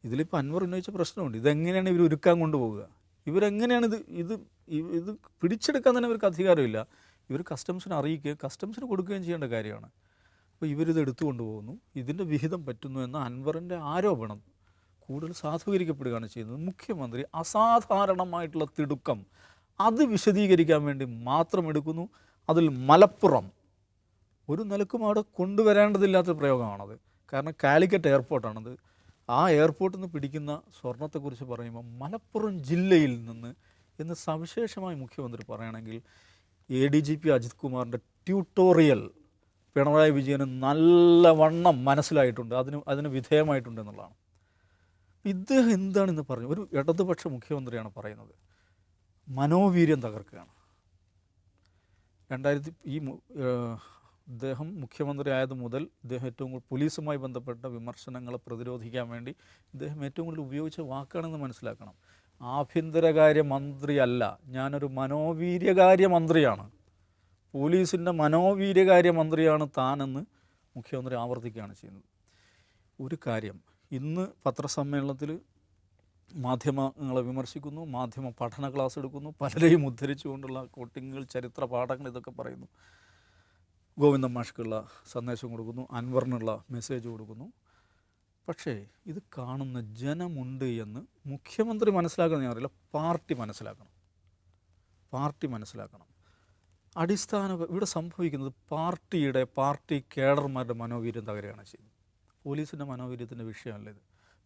ഇതിലിപ്പോൾ അൻവർ ഉന്നയിച്ച പ്രശ്നമുണ്ട്. ഇതെങ്ങനെയാണ് ഇവർ ഉരുക്കാൻ കൊണ്ടുപോവുക? ഇവരെങ്ങനെയാണ് ഇത് പിടിച്ചെടുക്കാൻ തന്നെ ഇവർക്ക് അധികാരമില്ല. ഇവർ കസ്റ്റംസിനെ അറിയിക്കുകയും കസ്റ്റംസിന് കൊടുക്കുകയും ചെയ്യേണ്ട കാര്യമാണ്. അപ്പോൾ ഇവരിത് എടുത്തു കൊണ്ടുപോകുന്നു, ഇതിൻ്റെ വിഹിതം പറ്റുന്നു എന്ന അൻവറിൻ്റെ ആരോപണം കൂടുതൽ സാധൂകരിക്കപ്പെടുകയാണ് ചെയ്യുന്നത്. മുഖ്യമന്ത്രി അസാധാരണമായിട്ടുള്ള തിടുക്കം അത് വിശദീകരിക്കാൻ വേണ്ടി മാത്രം എടുക്കുന്നു. അതിൽ മലപ്പുറം ഒരു നിലക്കും അവിടെ കൊണ്ടുവരേണ്ടതില്ലാത്ത പ്രയോഗമാണത്. കാരണം കാലിക്കറ്റ് എയർപോർട്ടാണത്. ആ എയർപോർട്ടിൽ നിന്ന് പിടിക്കുന്ന സ്വർണത്തെക്കുറിച്ച് പറയുമ്പോൾ മലപ്പുറം ജില്ലയിൽ നിന്ന് എന്ന് സവിശേഷമായി മുഖ്യമന്ത്രി പറയുകയാണെങ്കിൽ ADGP അജിത് കുമാറിൻ്റെ ട്യൂട്ടോറിയൽ പിണറായി വിജയന് നല്ലവണ്ണം മനസ്സിലായിട്ടുണ്ട്, അതിന് വിധേയമായിട്ടുണ്ട് എന്നുള്ളതാണ്. ഇദ്ദേഹം എന്താണെന്ന് പറഞ്ഞു, ഒരു ഇടതുപക്ഷ മുഖ്യമന്ത്രിയാണ് പറയുന്നത്, മനോവീര്യം തകർക്കുകയാണ്. ഇദ്ദേഹം മുഖ്യമന്ത്രി ആയത് മുതൽ ഇദ്ദേഹം ഏറ്റവും കൂടുതൽ പോലീസുമായി ബന്ധപ്പെട്ട വിമർശനങ്ങളെ പ്രതിരോധിക്കാൻ വേണ്ടി ഇദ്ദേഹം ഏറ്റവും കൂടുതൽ ഉപയോഗിച്ച വാക്കാണെന്ന് മനസ്സിലാക്കണം. ആഭ്യന്തരകാര്യ മന്ത്രിയല്ല, ഞാനൊരു മനോവീര്യകാര്യ മന്ത്രിയാണ്, പോലീസിൻ്റെ മനോവീര്യകാര്യ മന്ത്രിയാണ് താനെന്ന് മുഖ്യമന്ത്രി ആവർത്തിക്കുകയാണ് ചെയ്യുന്നത്. ഒരു കാര്യം, ഇന്ന് പത്രസമ്മേളനത്തിൽ മാധ്യമങ്ങളെ വിമർശിക്കുന്നു, മാധ്യമ പഠന ക്ലാസ് എടുക്കുന്നു, പലരെയും ഉദ്ധരിച്ചുകൊണ്ടുള്ള കോട്ടിങ്ങുകൾ, ചരിത്ര പാഠങ്ങൾ ഇതൊക്കെ പറയുന്നു. ഗോവിന്ദൻ മാഷ്ക്കുള്ള സന്ദേശം കൊടുക്കുന്നു, അൻവറിനുള്ള മെസ്സേജ് കൊടുക്കുന്നു. പക്ഷേ ഇത് കാണുന്ന ജനമുണ്ട് എന്ന് മുഖ്യമന്ത്രി മനസ്സിലാക്കണം, ഞാൻ അറിയില്ല, പാർട്ടി മനസ്സിലാക്കണം. ഇവിടെ സംഭവിക്കുന്നത് പാർട്ടി കേഡർമാരുടെ മനോവീര്യം തകരുകയാണ് ചെയ്യുന്നത്. പോലീസിൻ്റെ മനോവീര്യത്തിൻ്റെ വിഷയമല്ല ഇത്,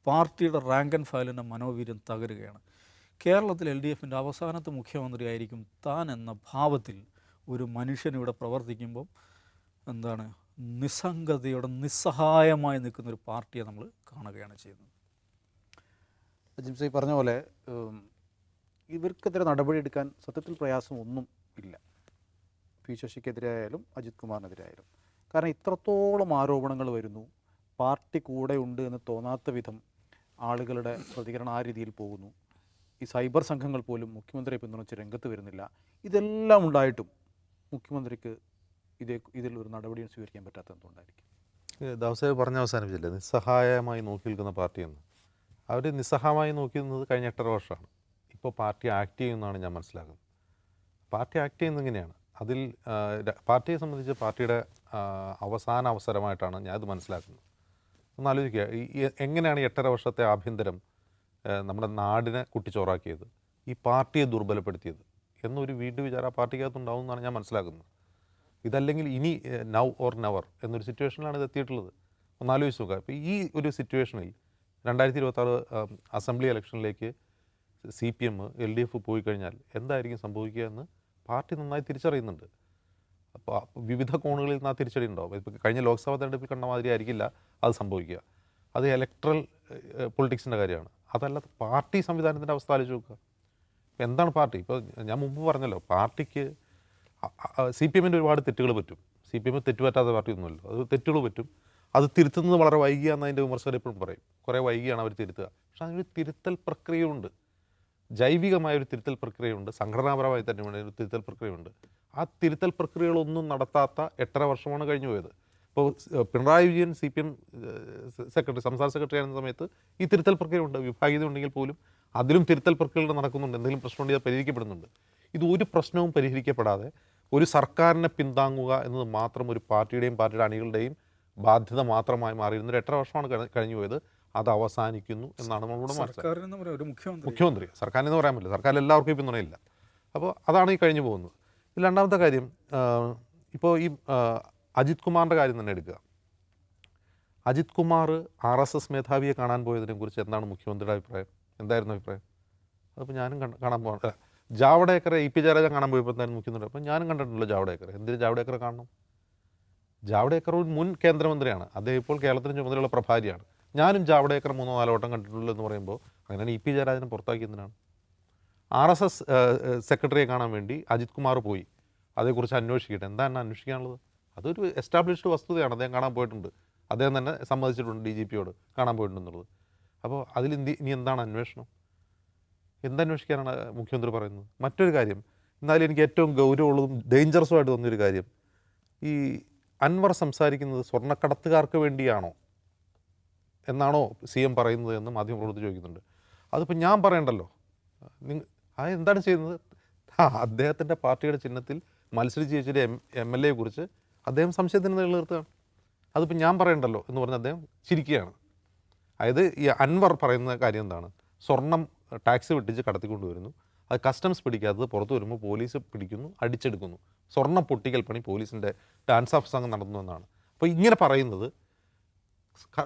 പാർട്ടിയുടെ റാങ്ക് ആൻഡ് ഫയലിൻ്റെ മനോവീര്യം തകരുകയാണ്. കേരളത്തിൽ LDFൻ്റെ അവസാനത്തെ മുഖ്യമന്ത്രിയായിരിക്കും താൻ എന്ന ഭാവത്തിൽ ഒരു മനുഷ്യനിവിടെ പ്രവർത്തിക്കുമ്പം എന്താണ് നിസ്സംഗതയോടെ നിസ്സഹായമായി നിൽക്കുന്ന ഒരു പാർട്ടിയെ നമ്മൾ കാണുകയാണ് ചെയ്യുന്നത്. ജിംസൈ പറഞ്ഞ പോലെ ഇവർക്കെതിരെ നടപടിയെടുക്കാൻ സത്യത്തിൽ പ്രയാസമൊന്നും ഇല്ല, പി ശശിക്കെതിരായാലും അജിത് കുമാറിനെതിരായാലും. കാരണം ഇത്രത്തോളം ആരോപണങ്ങൾ വരുന്നു, പാർട്ടി കൂടെ ഉണ്ട് എന്ന് തോന്നാത്ത വിധം ആളുകളുടെ പ്രതികരണം ആ രീതിയിൽ പോകുന്നു. ഈ സൈബർ സംഘങ്ങൾ പോലും മുഖ്യമന്ത്രിയെ പിന്തുണച്ച് രംഗത്ത് വരുന്നില്ല. ഇതെല്ലാം ഉണ്ടായിട്ടും മുഖ്യമന്ത്രിക്ക് ഇതിൽ ഒരു നടപടിയും സ്വീകരിക്കാൻ പറ്റാത്ത എന്തുകൊണ്ടായിരിക്കും? ദാവസാഹേബ് പറഞ്ഞ അവസാനിപ്പിച്ചില്ലേ, നിസ്സഹായമായി നോക്കി നിൽക്കുന്ന പാർട്ടിയെന്ന്. അവർ നിസ്സഹായമായി നോക്കി നിന്നത് കഴിഞ്ഞ 8.5 വർഷമാണ്. ഇപ്പോൾ പാർട്ടി ആക്ട് ചെയ്യുമെന്നാണ് ഞാൻ മനസ്സിലാക്കുന്നത്. പാർട്ടി ആക്ട് ചെയ്യുന്നത് ഇങ്ങനെയാണ്. അതിൽ പാർട്ടിയെ സംബന്ധിച്ച് പാർട്ടിയുടെ അവസാന അവസരമായിട്ടാണ് ഞാൻ ഇത് മനസ്സിലാക്കുന്നത്. ഒന്ന് ആലോചിക്കുക, എങ്ങനെയാണ് 8.5 വർഷത്തെ ആഭ്യന്തരം നമ്മുടെ നാടിനെ കുട്ടിച്ചോറാക്കിയത്, ഈ പാർട്ടിയെ ദുർബലപ്പെടുത്തിയത് എന്നൊരു വീണ്ടും വിചാരം ആ പാർട്ടിക്കകത്തുണ്ടാവും എന്നാണ് ഞാൻ മനസ്സിലാക്കുന്നത്. ഇതല്ലെങ്കിൽ ഇനി നൗ ഓർ നെവർ എന്നൊരു സിറ്റുവേഷനിലാണ് ഇത് എത്തിയിട്ടുള്ളത്. ഒന്ന് ആലോചിച്ച് നോക്കുക. ഇപ്പോൾ ഈ ഒരു സിറ്റുവേഷനിൽ 2026 അസംബ്ലി ഇലക്ഷനിലേക്ക് CPM LDF പോയി കഴിഞ്ഞാൽ എന്തായിരിക്കും സംഭവിക്കുക എന്ന് പാർട്ടി നന്നായി തിരിച്ചറിയുന്നുണ്ട്. അപ്പോൾ വിവിധ കോണുകളിൽ നിന്ന് ആ തിരിച്ചടി ഉണ്ടാവും. ഇപ്പോൾ കഴിഞ്ഞ ലോക്സഭാ തെരഞ്ഞെടുപ്പിൽ കണ്ട മാതിരി ആയിരിക്കില്ല അത് സംഭവിക്കുക. അത് ഇലക്ട്രൽ പൊളിറ്റിക്സിൻ്റെ കാര്യമാണ്. അതല്ലാതെ പാർട്ടി സംവിധാനത്തിൻ്റെ അവസ്ഥ ആലോചിച്ച് നോക്കുക. ഇപ്പോൾ എന്താണ് പാർട്ടി? ഇപ്പോൾ ഞാൻ മുമ്പ് പറഞ്ഞല്ലോ, പാർട്ടിക്ക് CPMൻ്റെ ഒരുപാട് തെറ്റുകൾ പറ്റും. CPM തെറ്റുപറ്റാത്ത പാർട്ടിയൊന്നുമല്ലോ, അത് തെറ്റുകൾ പറ്റും. അത് തിരുത്തുന്നത് വളരെ വൈകിയാണെന്ന് അതിൻ്റെ വിമർശകർ എപ്പോഴും പറയും. കുറേ വൈകിയാണ് അവർ തിരുത്തുക. പക്ഷേ അതിനൊരു തിരുത്തൽ പ്രക്രിയയുണ്ട്, ജൈവികമായൊരു തിരുത്തൽ പ്രക്രിയയുണ്ട്, സംഘടനാപരമായി തന്നെ ഒരു തിരുത്തൽ പ്രക്രിയയുണ്ട്. ആ തിരുത്തൽ പ്രക്രിയകളൊന്നും നടത്താത്ത 8.5 വർഷമാണ് കഴിഞ്ഞു പോയത്. ഇപ്പോൾ പിണറായി വിജയൻ CPM സംസ്ഥാന സെക്രട്ടറി ആയിരുന്ന സമയത്ത് ഈ തിരുത്തൽ പ്രക്രിയ ഉണ്ട്. വിഭാഗീയത ഉണ്ടെങ്കിൽ പോലും അതിലും തിരുത്തൽ പ്രക്രിയകൾ നടക്കുന്നുണ്ട്. എന്തെങ്കിലും പ്രശ്നമുണ്ടെങ്കിൽ അത് പരിഹരിക്കപ്പെടുന്നുണ്ട്. ഇത് ഒരു പ്രശ്നവും പരിഹരിക്കപ്പെടാതെ ഒരു സർക്കാരിനെ പിന്താങ്ങുക എന്നത് മാത്രം ഒരു പാർട്ടിയുടെയും പാർട്ടിയുടെ അണികളുടെയും ബാധ്യത മാത്രമായി മാറിയിരുന്ന 8.5 വർഷമാണ് കഴിഞ്ഞു പോയത്. അത് അവസാനിക്കുന്നു എന്നാണ് നമ്മളോട് മനസ്സിലാക്കുന്നത്. മുഖ്യമന്ത്രി, സർക്കാരിനെന്ന് പറയാൻ പറ്റില്ല, സർക്കാരിൽ എല്ലാവർക്കും ഈ പിന്തുണയില്ല. അപ്പോൾ അതാണ് ഈ കഴിഞ്ഞു പോകുന്നത്. ഇതിൽ രണ്ടാമത്തെ കാര്യം, ഇപ്പോൾ ഈ അജിത് കുമാറിൻ്റെ കാര്യം തന്നെ എടുക്കുക. അജിത് കുമാർ RSS മേധാവിയെ കാണാൻ പോയതിനെക്കുറിച്ച് എന്താണ് മുഖ്യമന്ത്രിയുടെ അഭിപ്രായം? എന്തായിരുന്നു അഭിപ്രായം? അതിപ്പോൾ ഞാനും കാണാൻ പോകണം. ജാവ്ദേക്കറെ EP ജയരാജൻ കാണാൻ പോയപ്പോൾ എന്തായാലും മുഖ്യമന്ത്രി, അപ്പോൾ ഞാനും കണ്ടിട്ടുണ്ടല്ലോ ജാവ്ദേക്കറെ. എന്തിന് ജാവ്ദേക്കറെ കാണണം? ജാവ്ദേക്കർ ഒരു മുൻ കേന്ദ്രമന്ത്രിയാണ്, അദ്ദേഹം ഇപ്പോൾ കേരളത്തിന് ചുമതലയുള്ള പ്രഭാരിയാണ്. ഞാനും ജാവ്ദേക്കർ 3-4 വട്ടം കണ്ടിട്ടുള്ളൂ എന്ന് പറയുമ്പോൾ അങ്ങനെയാണ് EP ജയരാജനെ പുറത്താക്കിയതിനാണ്. RSS സെക്രട്ടറിയെ കാണാൻ വേണ്ടി അജിത് കുമാർ പോയി, അതേക്കുറിച്ച് അന്വേഷിക്കട്ടെ. എന്താണ് അന്വേഷിക്കാനുള്ളത്? അതൊരു എസ്റ്റാബ്ലിഷ്ഡ് വസ്തുതയാണ്. അദ്ദേഹം കാണാൻ പോയിട്ടുണ്ട്, അദ്ദേഹം തന്നെ സമ്മതിച്ചിട്ടുണ്ട് DGPയോട് കാണാൻ പോയിട്ടുണ്ടെന്നുള്ളത്. അപ്പോൾ അതിൽ ഇനി എന്താണ് അന്വേഷണം? എന്തന്വേഷിക്കാനാണ് മുഖ്യമന്ത്രി പറയുന്നത്? മറ്റൊരു കാര്യം, എന്നാലും എനിക്ക് ഏറ്റവും ഗൗരവമുള്ളതും ഡേഞ്ചറസുമായിട്ട് തോന്നിയൊരു കാര്യം, ഈ അൻവർ സംസാരിക്കുന്നത് സ്വർണ്ണക്കടത്തുകാർക്ക് വേണ്ടിയാണോ എന്നാണോ CM പറയുന്നത് എന്ന് മാധ്യമപ്രവർത്തകർ ചോദിക്കുന്നുണ്ട്. അതിപ്പോൾ ഞാൻ പറയണ്ടല്ലോ, എന്താണ് ചെയ്യുന്നത്? അദ്ദേഹത്തിൻ്റെ പാർട്ടിയുടെ ചിഹ്നത്തിൽ മത്സരിച്ച് ജയിച്ചൊരു MLA കുറിച്ച് അദ്ദേഹം സംശയത്തിന് നിലനിർത്തുകയാണ്. അതിപ്പോൾ ഞാൻ പറയണ്ടല്ലോ എന്ന് പറഞ്ഞ് അദ്ദേഹം ചിരിക്കുകയാണ്. അതായത് ഈ അൻവർ പറയുന്ന കാര്യം എന്താണ്? സ്വർണം ടാക്സ് വെട്ടിച്ച് കടത്തിക്കൊണ്ടുവരുന്നു, അത് കസ്റ്റംസ് പിടിക്കാത്തത് പുറത്തു വരുമ്പോൾ പോലീസ് പിടിക്കുന്നു, അടിച്ചെടുക്കുന്നു. സ്വർണ്ണം പൊട്ടിക്കൽ പണി പോലീസിൻ്റെ ഡാൻസ് ഓഫ് സംഘം നടന്നു എന്നാണ്. അപ്പോൾ ഇങ്ങനെ പറയുന്നത്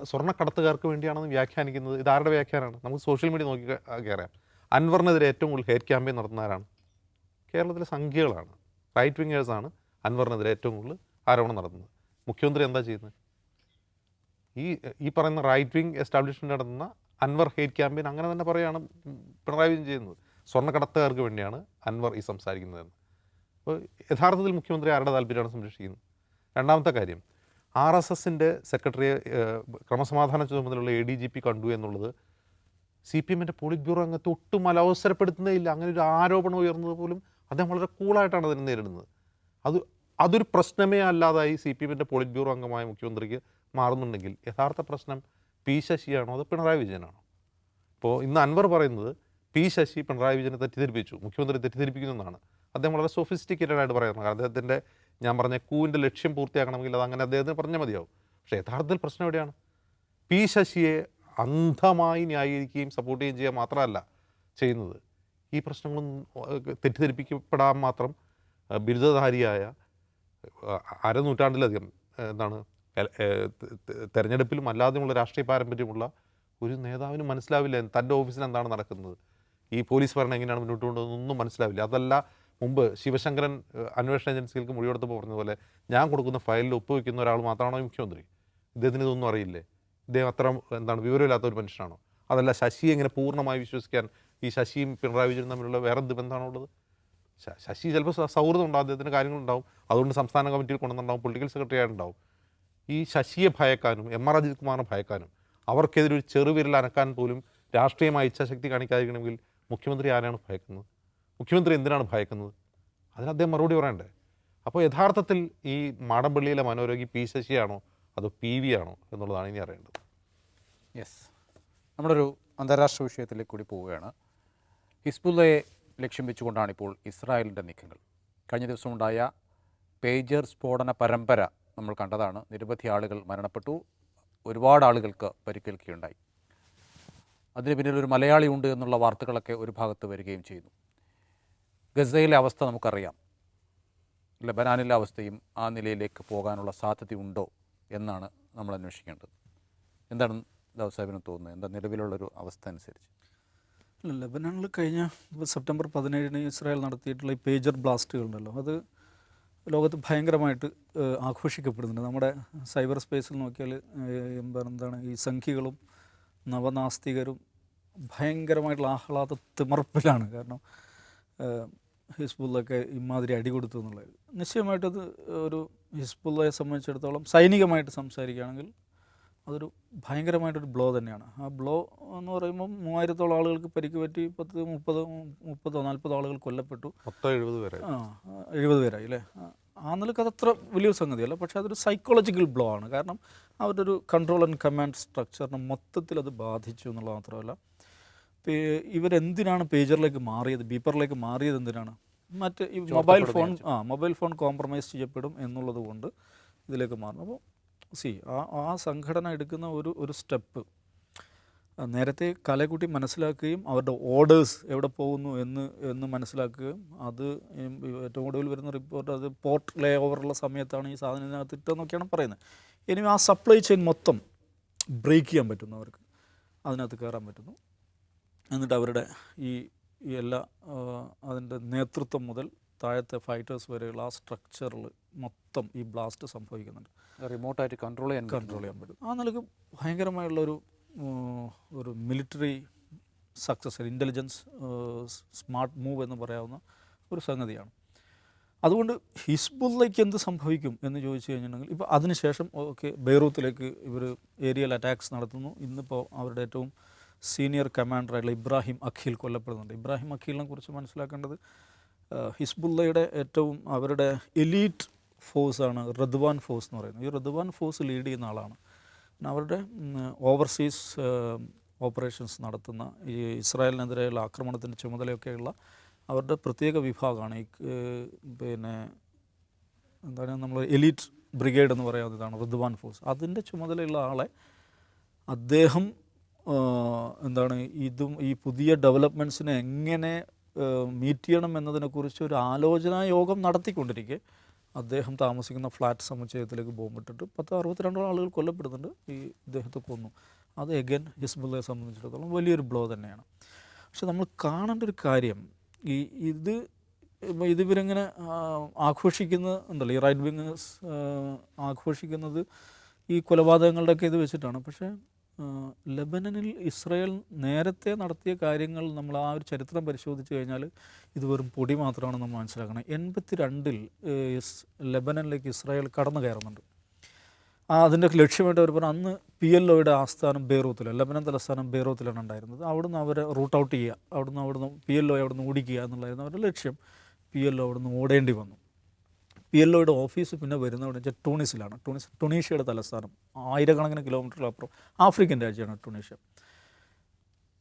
സ്വർണ്ണക്കടത്തുകാർക്ക് വേണ്ടിയാണെന്ന് വ്യാഖ്യാനിക്കുന്നത് ഇതാരുടെ വ്യാഖ്യാനമാണ്? നമുക്ക് സോഷ്യൽ മീഡിയ നോക്കി അറിയാം. അൻവറിനെതിരെ ഏറ്റവും കൂടുതൽ ഹേറ്റ് ക്യാമ്പയിൻ നടത്തുന്നവരാണ്? കേരളത്തിലെ സംഖ്യകളാണ്, റൈറ്റ് വിങ്ങേഴ്സാണ് അൻവറിനെതിരെ ഏറ്റവും കൂടുതൽ ആരോപണം നടത്തുന്നത്. മുഖ്യമന്ത്രി എന്താ ചെയ്യുന്നത്? ഈ പറയുന്ന റൈറ്റ് വിങ് എസ്റ്റാബ്ലിഷ്മെൻ്റ് നടത്തുന്ന അൻവർ ഹേറ്റ് ക്യാമ്പയിൻ അങ്ങനെ തന്നെ പറയുകയാണ് പിണറായി വിജയൻ ചെയ്യുന്നത്. സ്വർണ്ണക്കടത്തുകാർക്ക് വേണ്ടിയാണ് അൻവർ ഈ സംസാരിക്കുന്നതെന്ന്. അപ്പോൾ യഥാർത്ഥത്തിൽ മുഖ്യമന്ത്രി ആരുടെ താല്പര്യമാണ് സംരക്ഷിക്കുന്നത്? രണ്ടാമത്തെ കാര്യം, RSSൻ്റെ സെക്രട്ടറിയെ ക്രമസമാധാന ചുമതലയുള്ള ADGP കണ്ടു എന്നുള്ളത് CPMൻ്റെ പോളിറ്റ് ബ്യൂറോ അംഗത്തെ ഒട്ടും അലവസരപ്പെടുത്തുന്നേ ഇല്ല. അങ്ങനെ ഒരു ആരോപണം ഉയർന്നത് പോലും അദ്ദേഹം വളരെ കൂളായിട്ടാണ് അതിനെ നേരിടുന്നത്. അതൊരു പ്രശ്നമേ അല്ലാതായി CPMൻ്റെ പോളിറ്റ് ബ്യൂറോ അംഗമായ മുഖ്യമന്ത്രിക്ക് മാറുന്നുണ്ടെങ്കിൽ യഥാർത്ഥ പ്രശ്നം P. ശശിയാണോ അതോ പിണറായി വിജയനാണോ? ഇപ്പോൾ ഇന്ന് അൻവർ പറയുന്നത് P. ശശി പിണറായി വിജയനെ തെറ്റിദ്ധരിപ്പിച്ചു, മുഖ്യമന്ത്രി തെറ്റിദ്ധരിപ്പിക്കുന്നതാണ്. അദ്ദേഹം വളരെ സൊഫിസ്റ്റിക്കേറ്റഡ് ആയിട്ട് പറയുന്നത്. കാരണം അദ്ദേഹത്തിൻ്റെ ഞാൻ പറഞ്ഞ കൂവിൻ്റെ ലക്ഷ്യം പൂർത്തിയാക്കണമെങ്കിൽ അത് അങ്ങനെ അദ്ദേഹത്തിന് പറഞ്ഞാൽ മതിയാവും. പക്ഷേ യഥാർത്ഥത്തിൽ പ്രശ്നം എവിടെയാണ്? P. ശശിയെ അന്ധമായി ന്യായീകരിക്കുകയും സപ്പോർട്ട് ചെയ്യുകയും ചെയ്യുക മാത്രമല്ല ചെയ്യുന്നത്, ഈ പ്രശ്നങ്ങളൊന്നും തെറ്റിദ്ധരിപ്പിക്കപ്പെടാൻ മാത്രം ബിരുദധാരിയായ അരനൂറ്റാണ്ടിലധികം തെരഞ്ഞെടുപ്പിലും അല്ലാതെയുമുള്ള രാഷ്ട്രീയ പാരമ്പര്യമുള്ള ഒരു നേതാവിന് മനസ്സിലാവില്ല തൻ്റെ ഓഫീസിൽ എന്താണ് നടക്കുന്നത്, ഈ പോലീസ് ഭരണം എങ്ങനെയാണ് മുന്നോട്ട് കൊണ്ടുപോകുന്നതൊന്നും മനസ്സിലാവില്ല. അതല്ല മുമ്പ് ശിവശങ്കരൻ അന്വേഷണ ഏജൻസികൾക്ക് മൊഴിയെടുത്തപ്പോൾ പറഞ്ഞതുപോലെ ഞാൻ കൊടുക്കുന്ന ഫയലിൽ ഒപ്പുവെക്കുന്ന ഒരാൾ മാത്രമാണോ മുഖ്യമന്ത്രി? ഇദ്ദേഹത്തിന് ഇതൊന്നും അറിയില്ലേ? ഇദ്ദേഹം അത്ര വിവരമില്ലാത്ത ഒരു മനുഷ്യനാണോ? അതല്ല ശശിയെ എങ്ങനെ പൂർണ്ണമായി വിശ്വസിക്കാൻ ഈ ശശിയും പിണറായി വിജയനും തമ്മിലുള്ള വേറെ എന്ത് ബന്ധമാണുള്ളത്? ശശി ചിലപ്പോൾ സൗഹൃദം ഉണ്ടാവും, അദ്ദേഹത്തിന് കാര്യങ്ങളുണ്ടാവും, അതുകൊണ്ട് സംസ്ഥാന കമ്മിറ്റിയിൽ കൊണ്ടുവന്നുണ്ടാവും, പൊളിറ്റിക്കൽ സെക്രട്ടറി ആയിട്ടുണ്ടാവും. ഈ ശശിയെ ഭയക്കാനും MR അജിത് കുമാറിനെ ഭയക്കാനും അവർക്കെതിരെ ഒരു ചെറുവിരൽ അനക്കാൻ പോലും രാഷ്ട്രീയമായ ഇച്ഛാശക്തി കാണിക്കാതിരിക്കണമെങ്കിൽ മുഖ്യമന്ത്രി ആരാണ് ഭയക്കുന്നത്? മുഖ്യമന്ത്രി എന്തിനാണ് ഭയക്കുന്നത്? അതിന് അദ്ദേഹം മറുപടി പറയണ്ടേ? അപ്പോൾ യഥാർത്ഥത്തിൽ ഈ മാടമ്പള്ളിയിലെ മനോരോഗി P. ശശിയാണോ അതോ PV ആണോ എന്നുള്ളതാണ് ഇനി അറിയേണ്ടത്. യെസ്, നമ്മളൊരു അന്താരാഷ്ട്ര വിഷയത്തിലേക്ക് കൂടി പോവുകയാണ്. ഹിസ്ബുള്ളയെ ലക്ഷ്യം വെച്ചുകൊണ്ടാണ് ഇപ്പോൾ ഇസ്രായേലിൻ്റെ നീക്കങ്ങൾ. കഴിഞ്ഞ ദിവസമുണ്ടായ പേജർ സ്ഫോടന പരമ്പര നമ്മൾ കണ്ടതാണ്. നിരവധി ആളുകൾ മരണപ്പെട്ടു, ഒരുപാട് ആളുകൾക്ക് പരിക്കേൽക്കുകയുണ്ടായി. അതിന് പിന്നിലൊരു മലയാളി ഉണ്ട് എന്നുള്ള വാർത്തകളൊക്കെ ഒരു ഭാഗത്ത് വരികയും ചെയ്യുന്നു. ഗസയിലെ അവസ്ഥ നമുക്കറിയാം, ലബനാനിലെ അവസ്ഥയും ആ നിലയിലേക്ക് പോകാനുള്ള സാധ്യതയുണ്ടോ എന്നാണ് നമ്മൾ അന്വേഷിക്കേണ്ടത്. എന്താണ് ദാവൂദ് തോന്നുന്നത്? എന്താ നിലവിലുള്ളൊരു അവസ്ഥ അനുസരിച്ച്? ലബനാനിൽ കഴിഞ്ഞ സെപ്റ്റംബർ 17 ഇസ്രായേൽ നടത്തിയിട്ടുള്ള ഈ പേജർ ബ്ലാസ്റ്റുകളുണ്ടല്ലോ, അത് ലോകത്ത് ഭയങ്കരമായിട്ട് ആഘോഷിക്കപ്പെടുന്നുണ്ട്. നമ്മുടെ സൈബർ സ്പേസിൽ നോക്കിയാൽ എന്താണ് ഈ സംഖ്യകളും നവനാസ്തികരും ഭയങ്കരമായിട്ടുള്ള ആഹ്ലാദ തിമർപ്പിലാണ്. കാരണം ഹിസ്ബുള്ളൊക്കെ ഇമാതിരി അടി കൊടുത്തു എന്നുള്ളത് നിശ്ചയമായിട്ടത് ഒരു ഹിസ്ബുള്ളയെ സംബന്ധിച്ചിടത്തോളം സൈനികമായിട്ട് സംസാരിക്കുകയാണെങ്കിൽ അതൊരു ഭയങ്കരമായിട്ടൊരു ബ്ലോ തന്നെയാണ്. ആ ബ്ലോ എന്ന് പറയുമ്പം 3000-ഓളം ആളുകൾക്ക് പരിക്ക് പറ്റി, 30-40 ആളുകൾ കൊല്ലപ്പെട്ടു, 70 പേരായി അല്ലേ? ആ നിലക്ക് അതത്ര വലിയൊരു സംഗതിയല്ല. പക്ഷേ അതൊരു സൈക്കോളജിക്കൽ ബ്ലോ ആണ്. കാരണം അവരുടെ ഒരു കൺട്രോൾ ആൻഡ് കമാൻഡ് സ്ട്രക്ചറിനെ മൊത്തത്തിൽ അത് ബാധിച്ചു എന്നുള്ളത് മാത്രമല്ല, ഇവരെന്തിനാണ് പേജറിലേക്ക് മാറിയത്, ബീപ്പറിലേക്ക് മാറിയത് എന്തിനാണ്? മറ്റ് ഈ മൊബൈൽ ഫോൺ കോംപ്രമൈസ് ചെയ്യപ്പെടും എന്നുള്ളത് കൊണ്ട് ഇതിലേക്ക് മാറുന്നു. അപ്പോൾ ആ സംഘടന എടുക്കുന്ന ഒരു സ്റ്റെപ്പ് നേരത്തെ കലകുട്ടി മനസ്സിലാക്കുകയും അവരുടെ ഓർഡേഴ്സ് എവിടെ പോകുന്നു എന്ന് മനസ്സിലാക്കുകയും, അത് ഏറ്റവും കൂടുതൽ വരുന്ന റിപ്പോർട്ട് അത് പോർട്ട് ലേ ഓവറുള്ള സമയത്താണ് ഈ സാധനം ഇതിനകത്ത് ഇട്ടെന്നൊക്കെയാണ് പറയുന്നത്. ഇനി ആ സപ്ലൈ ചെയിൻ മൊത്തം ബ്രേക്ക് ചെയ്യാൻ പറ്റുന്നു, അവർക്ക് അതിനകത്ത് കയറാൻ പറ്റുന്നു. എന്നിട്ട് അവരുടെ ഈ എല്ലാ അതിൻ്റെ നേതൃത്വം മുതൽ താഴത്തെ ഫൈറ്റേഴ്സ് വരെയുള്ള ആ സ്ട്രക്ചറിൽ മൊത്തം ഈ ബ്ലാസ്റ്റ് സംഭവിക്കുന്നുണ്ട്. റിമോട്ടായിട്ട് കൺട്രോൾ ചെയ്യാൻ പറ്റും. ആ നിലക്ക് ഭയങ്കരമായുള്ളൊരു military success, intelligence smart move എന്ന് പറയാവുന്ന ഒരു സംഗതിയാണ്. അതുകൊണ്ട് ഹിസ്ബുള്ളയ്ക്ക് എന്ത് സംഭവിക്കും എന്ന് ചോദിച്ചു കഴിഞ്ഞിട്ടുണ്ടെങ്കിൽ, ഇപ്പോൾ അതിനുശേഷം ബെയ്റൂത്തിലേക്ക് ഇവർ ഏരിയൽ അറ്റാക്സ് നടത്തുന്നു. ഇന്നിപ്പോൾ അവരുടെ ഏറ്റവും സീനിയർ കമാൻഡറായിട്ടുള്ള ഇബ്രാഹിം അഖീൽ കൊല്ലപ്പെടുന്നുണ്ട്. ഇബ്രാഹിം അഖീലിനെ കുറിച്ച് മനസ്സിലാക്കേണ്ടത് ഹിസ്ബുള്ളയുടെ ഏറ്റവും അവരുടെ എലീറ്റ് ഫോഴ്സാണ് റദ്വാൻ ഫോഴ്സ് എന്ന് പറയുന്നത്. ഈ റദ്വാൻ ഫോഴ്സ് ലീഡ് ചെയ്യുന്ന ആളാണ്. പിന്നെ അവരുടെ ഓവർസീസ് ഓപ്പറേഷൻസ് നടത്തുന്ന ഈ ഇസ്രായേലിനെതിരെയുള്ള ആക്രമണത്തിൻ്റെ ചുമതലയൊക്കെയുള്ള അവരുടെ പ്രത്യേക വിഭാഗമാണ് ഈ പിന്നെ എന്താണ് നമ്മൾ എലീറ്റ് ബ്രിഗേഡ് എന്ന് പറയാവുന്നതാണ് റദ്വാൻ ഫോഴ്സ്. അതിൻ്റെ ചുമതലയുള്ള ആളെ അദ്ദേഹം എന്താണ് ഈ പുതിയ ഡെവലപ്മെൻറ്റ്സിനെ എങ്ങനെ മീറ്റ് ചെയ്യണം എന്നതിനെക്കുറിച്ച് ഒരു ആലോചനാ യോഗം നടത്തിക്കൊണ്ടിരിക്കെ അദ്ദേഹം താമസിക്കുന്ന ഫ്ലാറ്റ് സമുച്ചയത്തിലേക്ക് ബോംബിട്ടിട്ട് 62 ആളുകൾ കൊല്ലപ്പെടുന്നുണ്ട്. ഈ ഇദ്ദേഹത്തെ കൊന്നു. അത് എഗൻ ഹിസ്ബുള്ളയെ സംബന്ധിച്ചിടത്തോളം വലിയൊരു ബ്ലോ തന്നെയാണ്. പക്ഷെ നമ്മൾ കാണേണ്ട ഒരു കാര്യം ഇതിവരിങ്ങനെ ആഘോഷിക്കുന്നുണ്ടല്ലോ, ഈ റൈറ്റ് വിങ്ങേഴ്സ് ആഘോഷിക്കുന്നത് ഈ കൊലപാതകങ്ങളുടെയൊക്കെ ഇത് വെച്ചിട്ടാണ്. പക്ഷേ ലെബനനിൽ ഇസ്രായേൽ നേരത്തെ നടത്തിയ കാര്യങ്ങൾ നമ്മൾ ആ ഒരു ചരിത്രം പരിശോധിച്ച് കഴിഞ്ഞാൽ ഇത് വെറും പൊടി മാത്രമാണ് നമ്മൾ മനസ്സിലാക്കണം. 82-ൽ ലെബനനിലേക്ക് ഇസ്രായേൽ കടന്നു കയറുന്നുണ്ട്. അതിൻ്റെ ലക്ഷ്യമായിട്ട് അവർ പറഞ്ഞു അന്ന് PLOയുടെ ആസ്ഥാനം ബെയ്റൂത്തിലാണ്, ലെബനൻ തലസ്ഥാനം ബെയ്റൂത്തിലാണ് ഉണ്ടായിരുന്നത്. അവിടുന്ന് അവരെ റൂട്ട് ഔട്ട് ചെയ്യുക, അവിടുന്ന് PLOയെ അവിടുന്ന് ഓടിക്കുക എന്നുള്ളതായിരുന്നു അവരുടെ ലക്ഷ്യം. PLO അവിടുന്ന് ഓടേണ്ടി വന്നു. PLOയുടെ ഓഫീസ് പിന്നെ വരുന്നത് വെച്ചാൽ ടൂണിസിലാണ്. ടുണീഷ്യയുടെ തലസ്ഥാനം, ആയിരക്കണക്കിന് കിലോമീറ്ററിലപ്പുറം ആഫ്രിക്കൻ രാജ്യമാണ് ടുണീഷ്യ.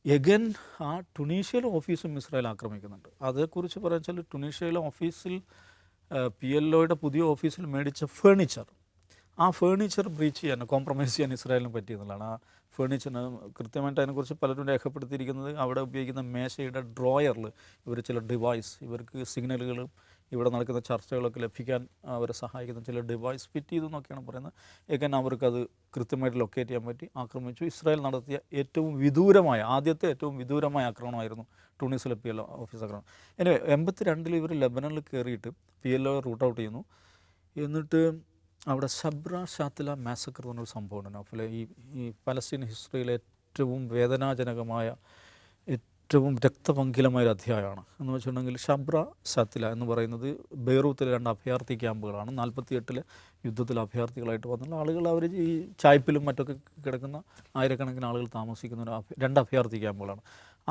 എഗൻ ആ ടുണീഷ്യയിലെ ഓഫീസും ഇസ്രായേൽ ആക്രമിക്കുന്നുണ്ട്. അതേക്കുറിച്ച് പറയാൻ ടുണീഷ്യയിലെ ഓഫീസിൽ PLOയുടെ പുതിയ ഓഫീസിൽ മേടിച്ച ഫേണിച്ചർ, ആ ഫേണിച്ചർ ബ്രീച്ച് ചെയ്യാൻ, കോംപ്രമൈസ് ചെയ്യാൻ ഇസ്രായേലിന് പറ്റിയെന്നുള്ളതാണ്. ആ ഫേണിച്ചറിന് കൃത്യമായിട്ട് അതിനെക്കുറിച്ച് പലരും രേഖപ്പെടുത്തിയിരിക്കുന്നത് അവിടെ ഉപയോഗിക്കുന്ന മേശയുടെ ഡ്രോയറിൽ ഇവർ ചില ഡിവൈസ്, ഇവർക്ക് സിഗ്നലുകളും ഇവിടെ നടക്കുന്ന ചർച്ചകളൊക്കെ ലഭിക്കാൻ അവരെ സഹായിക്കുന്ന ചില ഡിവൈസ് ഫിറ്റ് ചെയ്തു എന്നൊക്കെയാണ് പറയുന്നത്. എഗൻ അവർക്കത് കൃത്യമായിട്ട് ലൊക്കേറ്റ് ചെയ്യാൻ പറ്റി, ആക്രമിച്ചു. ഇസ്രായേൽ നടത്തിയ ആദ്യത്തെ ഏറ്റവും വിദൂരമായ ആക്രമണമായിരുന്നു ടൂണിസിലെ PLO ഓഫീസ് ആക്രമണം. എനിവേ 82-ൽ ഇവർ ലെബനനിൽ കയറിയിട്ട് PLO റൂട്ട് ഔട്ട് ചെയ്യുന്നു. എന്നിട്ട് അവിടെ ഷബ്ര ഷാത്തില മാസക്കർ എന്ന് പറഞ്ഞൊരു സംഭവമുണ്ട്. അപ്പോൾ ഈ പലസ്തീൻ ഹിസ്റ്ററിയിലെ ഏറ്റവും വേദനാജനകമായ, ഏറ്റവും രക്തപങ്കിലമായൊരു അധ്യായമാണ്. എന്ന് വെച്ചിട്ടുണ്ടെങ്കിൽ ഷബ്ര ഷാത്തില എന്ന് പറയുന്നത് ബെയ്റൂത്തിലെ 2 അഭയാർത്ഥി ക്യാമ്പുകളാണ്. 48-ലെ യുദ്ധത്തിൽ അഭയാർത്ഥികളായിട്ട് വന്നുള്ള ആളുകൾ, അവർ ഈ ചായ്പിലും മറ്റൊക്കെ കിടക്കുന്ന ആയിരക്കണക്കിന് ആളുകൾ താമസിക്കുന്ന 2 അഭയാർത്ഥി ക്യാമ്പുകളാണ്.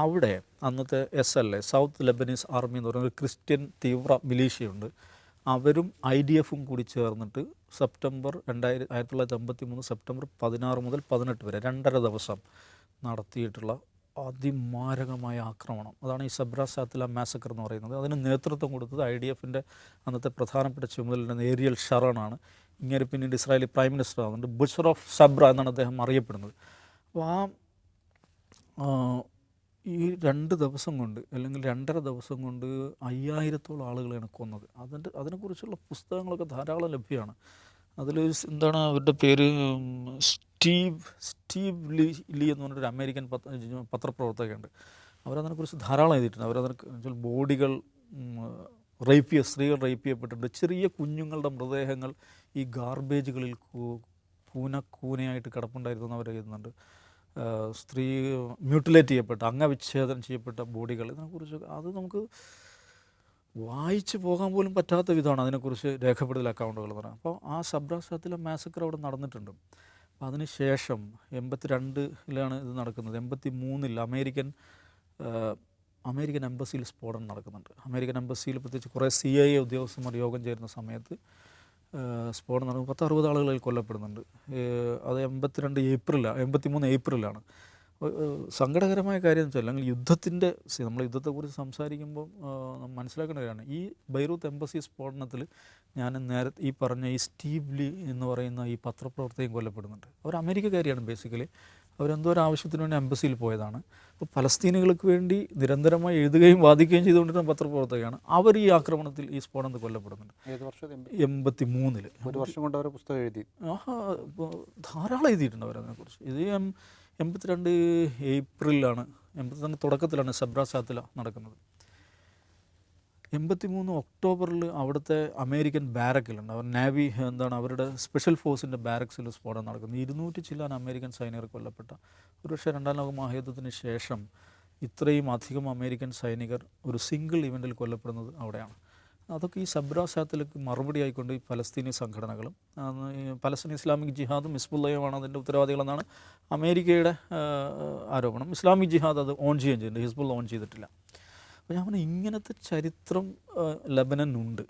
അവിടെ അന്നത്തെ SLA, സൗത്ത് ലെബനീസ് ആർമി എന്ന് പറയുന്ന ഒരു ക്രിസ്ത്യൻ തീവ്ര മിലീഷ്യയുണ്ട്. അവരും IDF-ഉം കൂടി ചേർന്നിട്ട് സെപ്റ്റംബർ 1953 സെപ്റ്റംബർ 16 മുതൽ 18 വരെ 2.5 ദിവസം നടത്തിയിട്ടുള്ള അതിമാരകമായ ആക്രമണം, അതാണ് ഈ സബ്ര ഷാത്തില മാസക്കർ എന്ന് പറയുന്നത്. അതിന് നേതൃത്വം കൊടുത്തത് IDF-ൻ്റെ അന്നത്തെ പ്രധാനപ്പെട്ട ചുമതലയുള്ള ഏരിയൽ ഷറോണാണ്. ഇങ്ങനെ പിന്നീട് ഇസ്രായേലി പ്രൈം മിനിസ്റ്റർ ആകുന്നുണ്ട്. ബുച്ചർ ഓഫ് സബ്ര എന്നാണ് അദ്ദേഹം അറിയപ്പെടുന്നത്. അപ്പോൾ ഈ 2 ദിവസം കൊണ്ട് അല്ലെങ്കിൽ 2.5 ദിവസം കൊണ്ട് 5000-ഓളം ആളുകളെയാണ് കൊന്നത്. അതിനെക്കുറിച്ചുള്ള പുസ്തകങ്ങളൊക്കെ ധാരാളം ലഭ്യമാണ്. അതിൽ എന്താണ് അവരുടെ പേര്, സ്റ്റീവ് ലീ എന്ന് പറഞ്ഞൊരു അമേരിക്കൻ പത്രപ്രവർത്തകയുണ്ട്. അവരതിനെക്കുറിച്ച് ധാരാളം എഴുതിയിട്ടുണ്ട്. അവരതിനെ ബോഡികൾ സ്ത്രീകൾ റേപ്പ് ചെയ്യപ്പെട്ടിട്ടുണ്ട്. ചെറിയ കുഞ്ഞുങ്ങളുടെ മൃതദേഹങ്ങൾ ഈ ഗാർബേജുകളിൽ കൂനയായിട്ട് കിടപ്പുണ്ടായിരുന്നു അവർ എഴുതുന്നുണ്ട്. മ്യൂട്ടിലേറ്റ് ചെയ്യപ്പെട്ട, അംഗവിച്ഛേദനം ചെയ്യപ്പെട്ട ബോഡികൾ, ഇതിനെക്കുറിച്ച് അത് നമുക്ക് വായിച്ചു പോകാൻ പോലും പറ്റാത്ത വിധമാണ് അതിനെക്കുറിച്ച് രേഖപ്പെടുത്തൽ അക്കൗണ്ടുകൾ എന്ന് പറയുന്നത്. അപ്പോൾ ആ സബ്ര ഷാത്തില മാസക്കർ അവിടെ നടന്നിട്ടുണ്ട്. അപ്പോൾ അതിന് ശേഷം 82-ലാണ് ഇത് നടക്കുന്നത്. 83-ൽ അമേരിക്കൻ എംബസിയിൽ സ്ഫോടനം നടക്കുന്നുണ്ട്. അമേരിക്കൻ എംബസിയിൽ പ്രത്യേകിച്ച് കുറേ CIA ഉദ്യോഗസ്ഥന്മാർ യോഗം ചേരുന്ന സമയത്ത് സ്ഫോടനം നടക്കും. 10-60 ആളുകളിൽ കൊല്ലപ്പെടുന്നുണ്ട്. അത് 83 ഏപ്രിലാണ്. സങ്കടകരമായ കാര്യം എന്ന് വെച്ചാൽ, അല്ലെങ്കിൽ നമ്മൾ യുദ്ധത്തെക്കുറിച്ച് സംസാരിക്കുമ്പോൾ മനസ്സിലാക്കേണ്ട കാര്യമാണ്, ഈ ബെയ്റൂത്ത് എംബസി സ്ഫോടനത്തിൽ ഞാൻ നേരത്തെ ഈ പറഞ്ഞ ഈ സ്റ്റീവ് ലീ എന്ന് പറയുന്ന ഈ പത്രപ്രവർത്തകൻ കൊല്ലപ്പെടുന്നുണ്ട്. അവർ അമേരിക്കക്കാരിയാണ് ബേസിക്കലി. അവരെന്തോ ഒരു ആവശ്യത്തിന് വേണ്ടി എംബസിയിൽ പോയതാണ്. അപ്പോൾ പലസ്തീനുകൾക്ക് വേണ്ടി നിരന്തരമായി എഴുതുകയും വാദിക്കുകയും ചെയ്തുകൊണ്ടിരുന്ന പത്രപ്രവർത്തകയാണ്. അവർ ഈ ആക്രമണത്തിൽ, ഈ സ്ഫോടനത്തിൽ കൊല്ലപ്പെടുന്നുണ്ട്. 83-ൽ. ഒരു വർഷം കൊണ്ട് അവർ പുസ്തകം എഴുതി. ധാരാളം എഴുതിയിട്ടുണ്ട് അവരതിനെക്കുറിച്ച്. ഇത് 82 ഏപ്രിലാണ്, 82 തുടക്കത്തിലാണ് സബ്ര ഷാത്തില നടക്കുന്നത്. 83 ഒക്ടോബറിൽ അവിടുത്തെ അമേരിക്കൻ ബാരക്കിലുണ്ട്, അവർ നാവി അവരുടെ സ്പെഷ്യൽ ഫോഴ്സിൻ്റെ ബാരക്സിൽ സ്ഫോടനം നടക്കുന്നത്. 200 ചില്ലാൻ അമേരിക്കൻ സൈനികർ കൊല്ലപ്പെട്ട. ഒരുപക്ഷെ 2ാം ലോക മഹായുദ്ധത്തിന് ശേഷം ഇത്രയും അധികം അമേരിക്കൻ സൈനികർ ഒരു സിംഗിൾ ഇവൻറ്റിൽ കൊല്ലപ്പെടുന്നത് അവിടെയാണ്. അതൊക്കെ ഈ സബ്ര ഷാത്തിലക്ക് മറുപടി ആയിക്കൊണ്ട് ഈ പലസ്തീനി സംഘടനകളും പലസ്തീൻ ഇസ്ലാമിക് ജിഹാദും ഹിസ്ബുള്ളയുമാണ് അതിൻ്റെ ഉത്തരവാദികളെന്നാണ് അമേരിക്കയുടെ ആരോപണം. ഇസ്ലാമിക് ജിഹാദ് അത് ഓൺ ചെയ്യുകയും ചെയ്യുന്നുണ്ട്, ഹിസ്ബുള്ള ഓൺ ചെയ്തിട്ടില്ല. അപ്പോൾ ഞാൻ പറഞ്ഞാൽ ഇങ്ങനത്തെ ചരിത്രം ലെബനനുണ്ട്.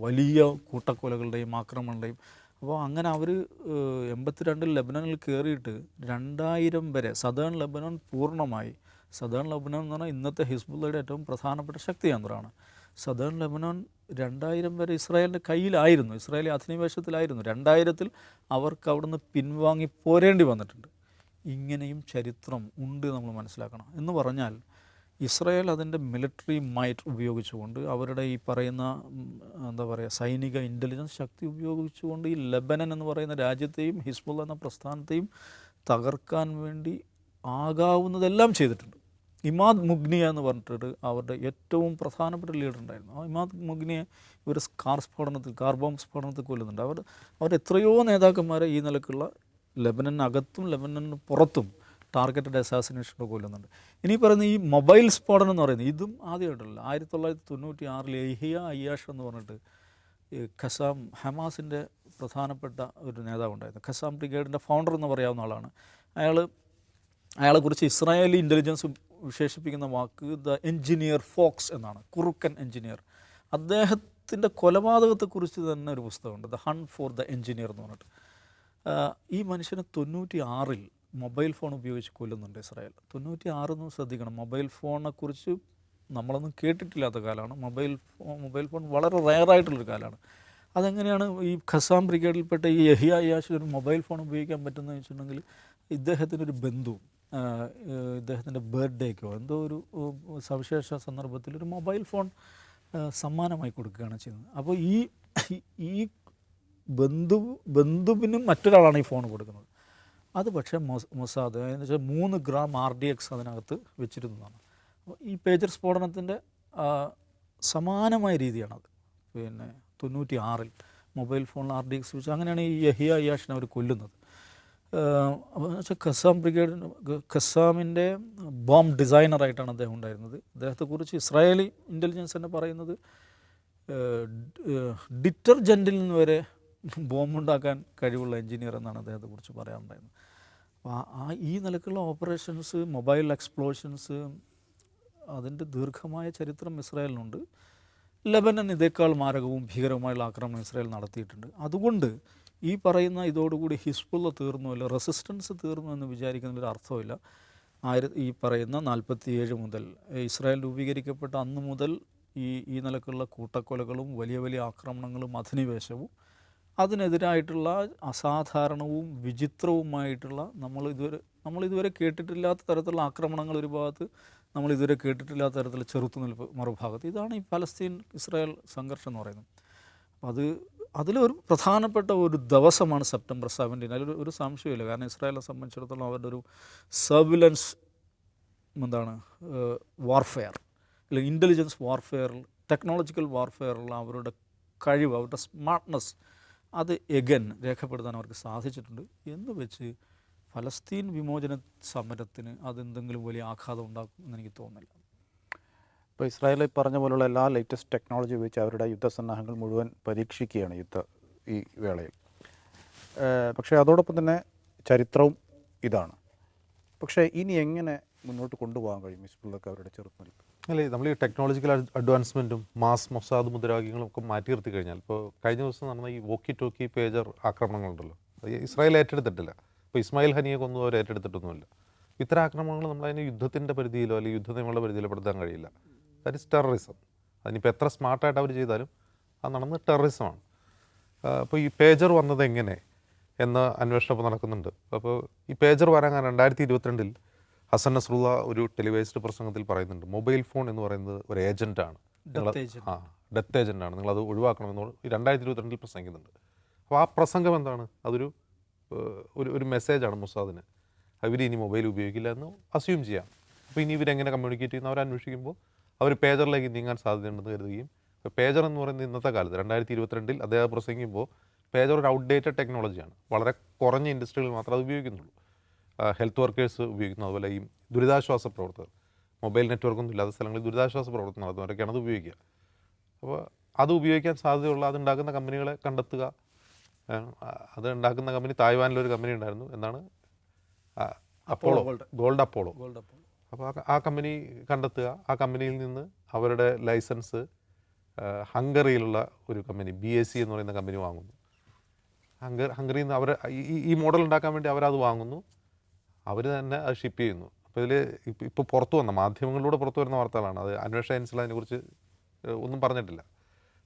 വലിയ കൂട്ടക്കൊലകളുടെയും ആക്രമണങ്ങളുടെയും. അപ്പോൾ അങ്ങനെ അവർ 82 ലെബനനിൽ കയറിയിട്ട് 2000 വരെ സദേൺ ലെബനൻ പൂർണ്ണമായി, സദേൺ ലെബനൻ എന്ന് പറഞ്ഞാൽ ഇന്നത്തെ ഹിസ്ബുള്ളയുടെ ഏറ്റവും പ്രധാനപ്പെട്ട ശക്തി കേന്ദ്രമാണ്. സദേൺ ലെബനൻ 2000 വരെ ഇസ്രായേലിൻ്റെ കയ്യിലായിരുന്നു, ഇസ്രായേലി അധിനിവേശത്തിലായിരുന്നു. 2000-ൽ അവർക്ക് അവിടുന്ന് പിൻവാങ്ങി പോരേണ്ടി വന്നിട്ടുണ്ട്. ഇങ്ങനെയും ചരിത്രം ഉണ്ട്, നമ്മൾ മനസ്സിലാക്കണം. എന്ന് പറഞ്ഞാൽ ഇസ്രായേൽ അതിൻ്റെ മിലിറ്ററി മൈറ്റ് ഉപയോഗിച്ചുകൊണ്ട്, അവരുടെ ഈ പറയുന്ന എന്താ പറയുക സൈനിക ഇൻ്റലിജൻസ് ശക്തി ഉപയോഗിച്ചുകൊണ്ട് ഈ ലെബനൻ എന്ന് പറയുന്ന രാജ്യത്തെയും ഹിസ്ബുള്ള എന്ന പ്രസ്ഥാനത്തെയും തകർക്കാൻ വേണ്ടി ആകാവുന്നതെല്ലാം ചെയ്തിട്ടുണ്ട്. ഇമാദ് മുഗ്നിയ എന്ന് പറഞ്ഞിട്ട് അവരുടെ ഏറ്റവും പ്രധാനപ്പെട്ട ലീഡർ ഉണ്ടായിരുന്നു. ആ ഇമാദ് മുഗ്നിയെ ഇവർ കാർ ബോംബ് സ്ഫോടനത്തിൽ കൊല്ലുന്നുണ്ട്. അവർ എത്രയോ നേതാക്കന്മാരെ ഈ നിലക്കുള്ള ലെബനനകത്തും ലെബനന് പുറത്തും ടാർഗറ്റഡ് അസാസിനേഷനൊക്കെ കൊല്ലുന്നുണ്ട്. ഇനി പറയുന്ന ഈ മൊബൈൽ സ്ഫോടനം എന്ന് പറയുന്നത് ഇതും ആദ്യമായിട്ടല്ല. 1996 യഹിയ അയ്യാഷ് എന്ന് പറഞ്ഞിട്ട് ഖസാം, ഹമാസിൻ്റെ പ്രധാനപ്പെട്ട ഒരു നേതാവുണ്ടായിരുന്നു. ഖസാം ബ്രിഗേഡിൻ്റെ ഫൗണ്ടർ എന്ന് പറയാവുന്ന ആളാണ്. അയാളെക്കുറിച്ച് ഇസ്രായേലി ഇൻ്റലിജൻസ് വിശേഷിപ്പിക്കുന്ന വാക്ക് ദ എൻജിനീയർ ഫോക്സ് എന്നാണ്, കുറുക്കൻ എൻജിനീയർ. അദ്ദേഹത്തിൻ്റെ കൊലപാതകത്തെക്കുറിച്ച് തന്നെ ഒരു പുസ്തകമുണ്ട്, the hunt for the engineer എന്ന് പറഞ്ഞിട്ട്. ഈ മനുഷ്യനെ 96-ൽ മൊബൈൽ ഫോൺ ഉപയോഗിച്ച് കൊല്ലുന്നുണ്ട് ഇസ്രായേൽ. 96 ശ്രദ്ധിക്കണം, മൊബൈൽ ഫോണിനെക്കുറിച്ച് നമ്മളൊന്നും കേട്ടിട്ടില്ലാത്ത കാലമാണ്. മൊബൈൽ ഫോൺ വളരെ റെയറായിട്ടുള്ളൊരു കാലമാണ്. അതെങ്ങനെയാണ് ഈ ഖസാം ബ്രിഗേഡിൽപ്പെട്ട ഈ യഹിയ അയ്യാഷിൽ ഒരു മൊബൈൽ ഫോൺ ഉപയോഗിക്കാൻ പറ്റുന്നതെന്ന് വെച്ചിട്ടുണ്ടെങ്കിൽ, ഇദ്ദേഹത്തിനൊരു ബന്ധു ഇദ്ദേഹത്തിൻ്റെ ബർത്ത്ഡേക്കോ എന്തോ ഒരു സവിശേഷ സന്ദർഭത്തിൽ ഒരു മൊബൈൽ ഫോൺ സമ്മാനമായി കൊടുക്കുകയാണ് ചെയ്യുന്നത്. അപ്പോൾ ഈ ബന്ധുവിനും മറ്റൊരാളാണ് ഈ ഫോൺ കൊടുക്കുന്നത്. അത് പക്ഷേ മൊസാദ് എന്ന് വെച്ചാൽ 3 ഗ്രാം RDX അതിനകത്ത് വെച്ചിരുന്നതാണ്. അപ്പോൾ ഈ പേജർ സ്ഫോടനത്തിൻ്റെ സമാനമായ രീതിയാണത്. പിന്നെ 96-ൽ മൊബൈൽ ഫോണിൽ RDX വെച്ച് അങ്ങനെയാണ് ഈ യഹിയ അയ്യാഷിനെ അവർ കൊല്ലുന്നത്. അപ്പോൾ എന്ന് വെച്ചാൽ ഖസാമിൻ്റെ ബോംബ് ഡിസൈനറായിട്ടാണ് അദ്ദേഹം ഉണ്ടായിരുന്നത്. അദ്ദേഹത്തെക്കുറിച്ച് ഇസ്രായേലി ഇൻ്റലിജൻസ് തന്നെ പറയുന്നത് ഡിറ്റർജൻറ്റിൽ നിന്ന് വരെ ബോംബുണ്ടാക്കാൻ കഴിവുള്ള എൻജിനീയർ എന്നാണ് അദ്ദേഹത്തെക്കുറിച്ച് പറയാനുണ്ടായിരുന്നത്. അപ്പോൾ ഈ നിലക്കുള്ള ഓപ്പറേഷൻസ്, മൊബൈൽ എക്സ്പ്ലോഷൻസ്, അതിൻ്റെ ദീർഘമായ ചരിത്രം ഇസ്രായേലിനുണ്ട്. ലെബനൻ ഇതേക്കാൾ മാരകവും ഭീകരവുമായുള്ള ആക്രമണം ഇസ്രായേൽ നടത്തിയിട്ടുണ്ട്. അതുകൊണ്ട് ഈ പറയുന്ന ഇതോടുകൂടി ഹിസ്ബുള്ള തീർന്നുമല്ല, റെസിസ്റ്റൻസ് തീർന്നു എന്ന് വിചാരിക്കുന്നതിലൊരു അർത്ഥമില്ല. ഈ പറയുന്ന 47 മുതൽ ഇസ്രായേൽ രൂപീകരിക്കപ്പെട്ട അന്ന് മുതൽ ഈ നിലക്കുള്ള കൂട്ടക്കൊലകളും വലിയ വലിയ ആക്രമണങ്ങളും അധിനിവേശവും അതിനെതിരായിട്ടുള്ള അസാധാരണവും വിചിത്രവുമായിട്ടുള്ള നമ്മളിതുവരെ കേട്ടിട്ടില്ലാത്ത തരത്തിലുള്ള ആക്രമണങ്ങൾ ഒരു ഭാഗത്ത്, നമ്മളിതുവരെ കേട്ടിട്ടില്ലാത്ത തരത്തിലുള്ള ചെറുത്തുനിൽപ്പ് മറുഭാഗത്ത്. ഇതാണ് ഈ പലസ്തീൻ ഇസ്രായേൽ സംഘർഷം എന്ന് പറയുന്നത്. അതിലൊരു പ്രധാനപ്പെട്ട ഒരു ദിവസമാണ് സെപ്റ്റംബർ 17. അതിലൊരു സംശയമില്ല. കാരണം ഇസ്രായേലിനെ സംബന്ധിച്ചിടത്തോളം അവരുടെ ഒരു സർവിലൻസ് വാർഫെയർ, അല്ലെങ്കിൽ ഇൻ്റലിജൻസ് വാർഫെയറിൽ, ടെക്നോളജിക്കൽ വാർഫെയറിലുള്ള അവരുടെ കഴിവ്, അവരുടെ സ്മാർട്ട്നെസ്, അത് രേഖപ്പെടുത്താൻ അവർക്ക് സാധിച്ചിട്ടുണ്ട്. എന്ന് വെച്ച് ഫലസ്തീൻ വിമോചന സമരത്തിന് അതെന്തെങ്കിലും വലിയ ആഘാതം ഉണ്ടാക്കും എന്നെനിക്ക് തോന്നുന്നില്ല. ഇപ്പോൾ ഇസ്രായേൽ പറഞ്ഞ പോലുള്ള എല്ലാ ലേറ്റസ്റ്റ് ടെക്നോളജി ഉപയോഗിച്ച് അവരുടെ യുദ്ധസന്നാഹങ്ങൾ മുഴുവൻ പരീക്ഷിക്കുകയാണ് ഈ വേളയിൽ. പക്ഷേ അതോടൊപ്പം തന്നെ ചരിത്രവും ഇതാണ്. പക്ഷേ ഇനി എങ്ങനെ മുന്നോട്ട് കൊണ്ടുപോകാൻ കഴിയും ഹിസ്ബുള്ളക്ക് അവരുടെ ചെറുത്തുനിൽപ്പ്? അല്ലേ, നമ്മൾ ഈ ടെക്നോളജിക്കൽ അഡ്വാൻസ്മെൻറ്റും മൊസാദ് മുദ്രാവാക്യങ്ങളും ഒക്കെ മാറ്റി നിർത്തി കഴിഞ്ഞാൽ, ഇപ്പോൾ കഴിഞ്ഞ ദിവസം നടന്ന ഈ വോക്കി ടോക്കി പേജർ ആക്രമണങ്ങളുണ്ടല്ലോ, ഇസ്രായേൽ ഏറ്റെടുത്തിട്ടില്ല. ഇപ്പോൾ ഇസ്മായിൽ ഹനിയെ കൊന്നും അവർ ഏറ്റെടുത്തിട്ടൊന്നുമില്ല. ഇത്തരം ആക്രമണങ്ങൾ നമ്മളതിന് യുദ്ധത്തിൻ്റെ പരിധിയിലോ അല്ലെങ്കിൽ യുദ്ധ നിയമങ്ങളുടെ പരിധിയിലോ പെടുത്താൻ കഴിയില്ല. That is terrorism. അതിനിപ്പോൾ എത്ര സ്മാർട്ടായിട്ട് അവർ ചെയ്താലും അത് നടന്നത് ടെററിസമാണ്. അപ്പോൾ ഈ പേജർ വന്നത് എങ്ങനെ എന്ന അന്വേഷണം ഇപ്പോൾ നടക്കുന്നുണ്ട്. അപ്പോൾ ഈ പേജർ വരാൻ 2022-ൽ ഹസൻ നസ്രുള്ള ഒരു ടെലിവൈസ്ഡ് പ്രസംഗത്തിൽ പറയുന്നുണ്ട്, മൊബൈൽ ഫോൺ എന്ന് പറയുന്നത് ഒരു ഏജൻറ്റാണ്, ഡെത്ത് ഏജൻറ്റാണ്, നിങ്ങളത് ഒഴിവാക്കണമെന്ന് 2022-ൽ പ്രസംഗിക്കുന്നുണ്ട്. അപ്പോൾ ആ പ്രസംഗം എന്താണ്? അതൊരു മെസ്സേജാണ് മൊസാദിന്. ഇനി മൊബൈൽ ഉപയോഗിക്കില്ല എന്ന് അസ്യൂം ചെയ്യാം. അപ്പോൾ ഇനി ഇവരെങ്ങനെ കമ്മ്യൂണിക്കേറ്റ് ചെയ്യുന്ന അവർ അന്വേഷിക്കുമ്പോൾ അവർ പേജറിലേക്ക് നീങ്ങാൻ സാധ്യതയുണ്ടെന്ന് കരുതുകയും, പേജർ എന്ന് പറയുന്നത് ഇന്നത്തെ കാലത്ത് 2022-ൽ അദ്ദേഹം പ്രസംഗിക്കുമ്പോൾ പേജർ ഒരു ഔട്ട്ഡേറ്റഡ് ടെക്നോളജിയാണ്. വളരെ കുറഞ്ഞ ഇൻഡസ്ട്രികളിൽ മാത്രമേ അത് ഉപയോഗിക്കുന്നുള്ളൂ. ഹെൽത്ത് വർക്കേഴ്സ് ഉപയോഗിക്കുന്നു, അതുപോലെ ഈ ദുരിതാശ്വാസ പ്രവർത്തകർ, മൊബൈൽ നെറ്റ്വർക്കൊന്നും ഇല്ലാത്ത സ്ഥലങ്ങളിൽ ദുരിതാശ്വാസ പ്രവർത്തനം നടത്തുന്നവരൊക്കെയാണ് അത് ഉപയോഗിക്കുക. അപ്പോൾ അത് ഉപയോഗിക്കാൻ സാധ്യതയുള്ള അതുണ്ടാക്കുന്ന കമ്പനികളെ കണ്ടെത്തുക. അത് ഉണ്ടാക്കുന്ന കമ്പനി തായ്വാനിലൊരു കമ്പനി ഉണ്ടായിരുന്നു, എന്താണ് ഗോൾഡ് അപ്പോളോ. അപ്പോൾ ആ കമ്പനി കണ്ടെത്തുക, ആ കമ്പനിയിൽ നിന്ന് അവരുടെ ലൈസൻസ് ഹംഗറിയിലുള്ള ഒരു കമ്പനി BAC എന്ന് പറയുന്ന കമ്പനി വാങ്ങുന്നു. ഹംഗറിയിൽ നിന്ന് അവർ ഈ മോഡൽ ഉണ്ടാക്കാൻ വേണ്ടി അവരത് വാങ്ങുന്നു, അവർ തന്നെ അത് ഷിപ്പ് ചെയ്യുന്നു. അപ്പോൾ ഇതിൽ ഇപ്പോൾ പുറത്തു വന്ന മാധ്യമങ്ങളിലൂടെ പുറത്തു വരുന്ന വാർത്തകളാണ്. അത് അന്വേഷണ ഏജൻസികൾ അതിനെക്കുറിച്ച് ഒന്നും പറഞ്ഞിട്ടില്ല.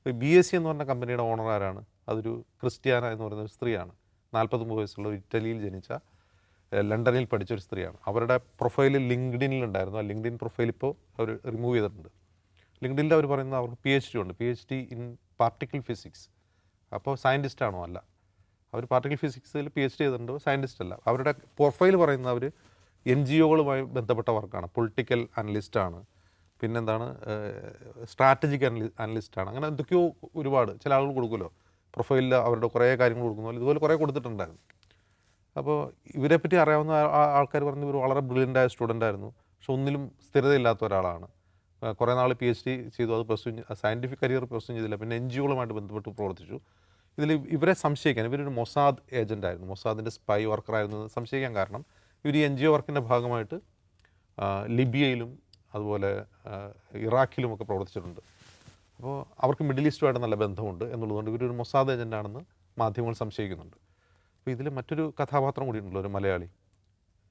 ഇപ്പോൾ BAC എന്ന് പറഞ്ഞ കമ്പനിയുടെ ഓണർ ആരാണ്? അതൊരു ക്രിസ്ത്യാന എന്ന് പറയുന്ന ഒരു സ്ത്രീയാണ്. 49 വയസ്സുള്ള ഒരു ഇറ്റലിയിൽ ജനിച്ച ലണ്ടനിൽ പഠിച്ച ഒരു സ്ത്രീയാണ്. അവരുടെ പ്രൊഫൈൽ ലിങ്ക്ഡിനിലുണ്ടായിരുന്നു. ആ ലിങ്ക്ഡിൻ പ്രൊഫൈൽ ഇപ്പോൾ അവർ റിമൂവ് ചെയ്തിട്ടുണ്ട്. ലിങ്ക്ഡിനിൽ അവർ പറയുന്നത് അവർക്ക് PhD ഉണ്ട്, PhD ഇൻ പാർട്ടിക്കിൾ ഫിസിക്സ്. അപ്പോൾ സയൻറ്റിസ്റ്റ് ആണോ? അല്ല. അവർ പാർട്ടിക്കിൾ ഫിസിക്സിൽ PhD ചെയ്തിട്ടുണ്ട്, സയൻറ്റിസ്റ്റ് അല്ല. അവരുടെ പ്രൊഫൈൽ പറയുന്നത് അവർ NGOകളുമായി ബന്ധപ്പെട്ട വർക്കാണ്, പൊളിറ്റിക്കൽ അനലിസ്റ്റാണ്, പിന്നെന്താണ് സ്ട്രാറ്റജിക് അനലിസ്റ്റാണ്. അങ്ങനെ എന്തൊക്കെയോ ഒരുപാട് ചില ആളുകൾ കൊടുക്കുമല്ലോ പ്രൊഫൈലിൽ അവരുടെ കുറേ കാര്യങ്ങൾ കൊടുക്കുന്ന പോലെ ഇതുപോലെ കുറേ കൊടുത്തിട്ടുണ്ടായിരുന്നു. അപ്പോൾ ഇവരെപ്പറ്റി അറിയാവുന്ന ആൾക്കാർ പറഞ്ഞു ഇവർ വളരെ ബ്രില്യൻ്റായ സ്റ്റുഡൻ്റ് ആയിരുന്നു, പക്ഷെ ഒന്നിലും സ്ഥിരതയില്ലാത്ത ഒരാളാണ്. കുറേ നാൾ PhD ചെയ്തു, അത് സയൻറ്റിഫിക് കരിയർ പ്രൊസ്യൂ ചെയ്തില്ല, പിന്നെ NGOകളുമായിട്ട് ബന്ധപ്പെട്ട് പ്രവർത്തിച്ചു. ഇതിൽ ഇവരെ സംശയിക്കാൻ, ഇവരൊരു മൊസാദ് ഏജൻ്റ് ആയിരുന്നു, മൊസാദിൻ്റെ സ്പൈ വർക്കറായിരുന്നു എന്ന് സംശയിക്കാൻ കാരണം ഇവർ ഈ NGO വർക്കിൻ്റെ ഭാഗമായിട്ട് ലിബിയയിലും അതുപോലെ ഇറാഖിലുമൊക്കെ പ്രവർത്തിച്ചിട്ടുണ്ട്. അപ്പോൾ അവർക്ക് മിഡിൽ ഈസ്റ്റുമായിട്ട് നല്ല ബന്ധമുണ്ട് എന്നുള്ളതുകൊണ്ട് ഇവരൊരു മൊസാദ് ഏജൻ്റാണെന്ന് മാധ്യമങ്ങൾ സംശയിക്കുന്നുണ്ട്. അപ്പോൾ ഇതിൽ മറ്റൊരു കഥാപാത്രം കൂടി ഉണ്ടല്ലോ, ഒരു മലയാളി,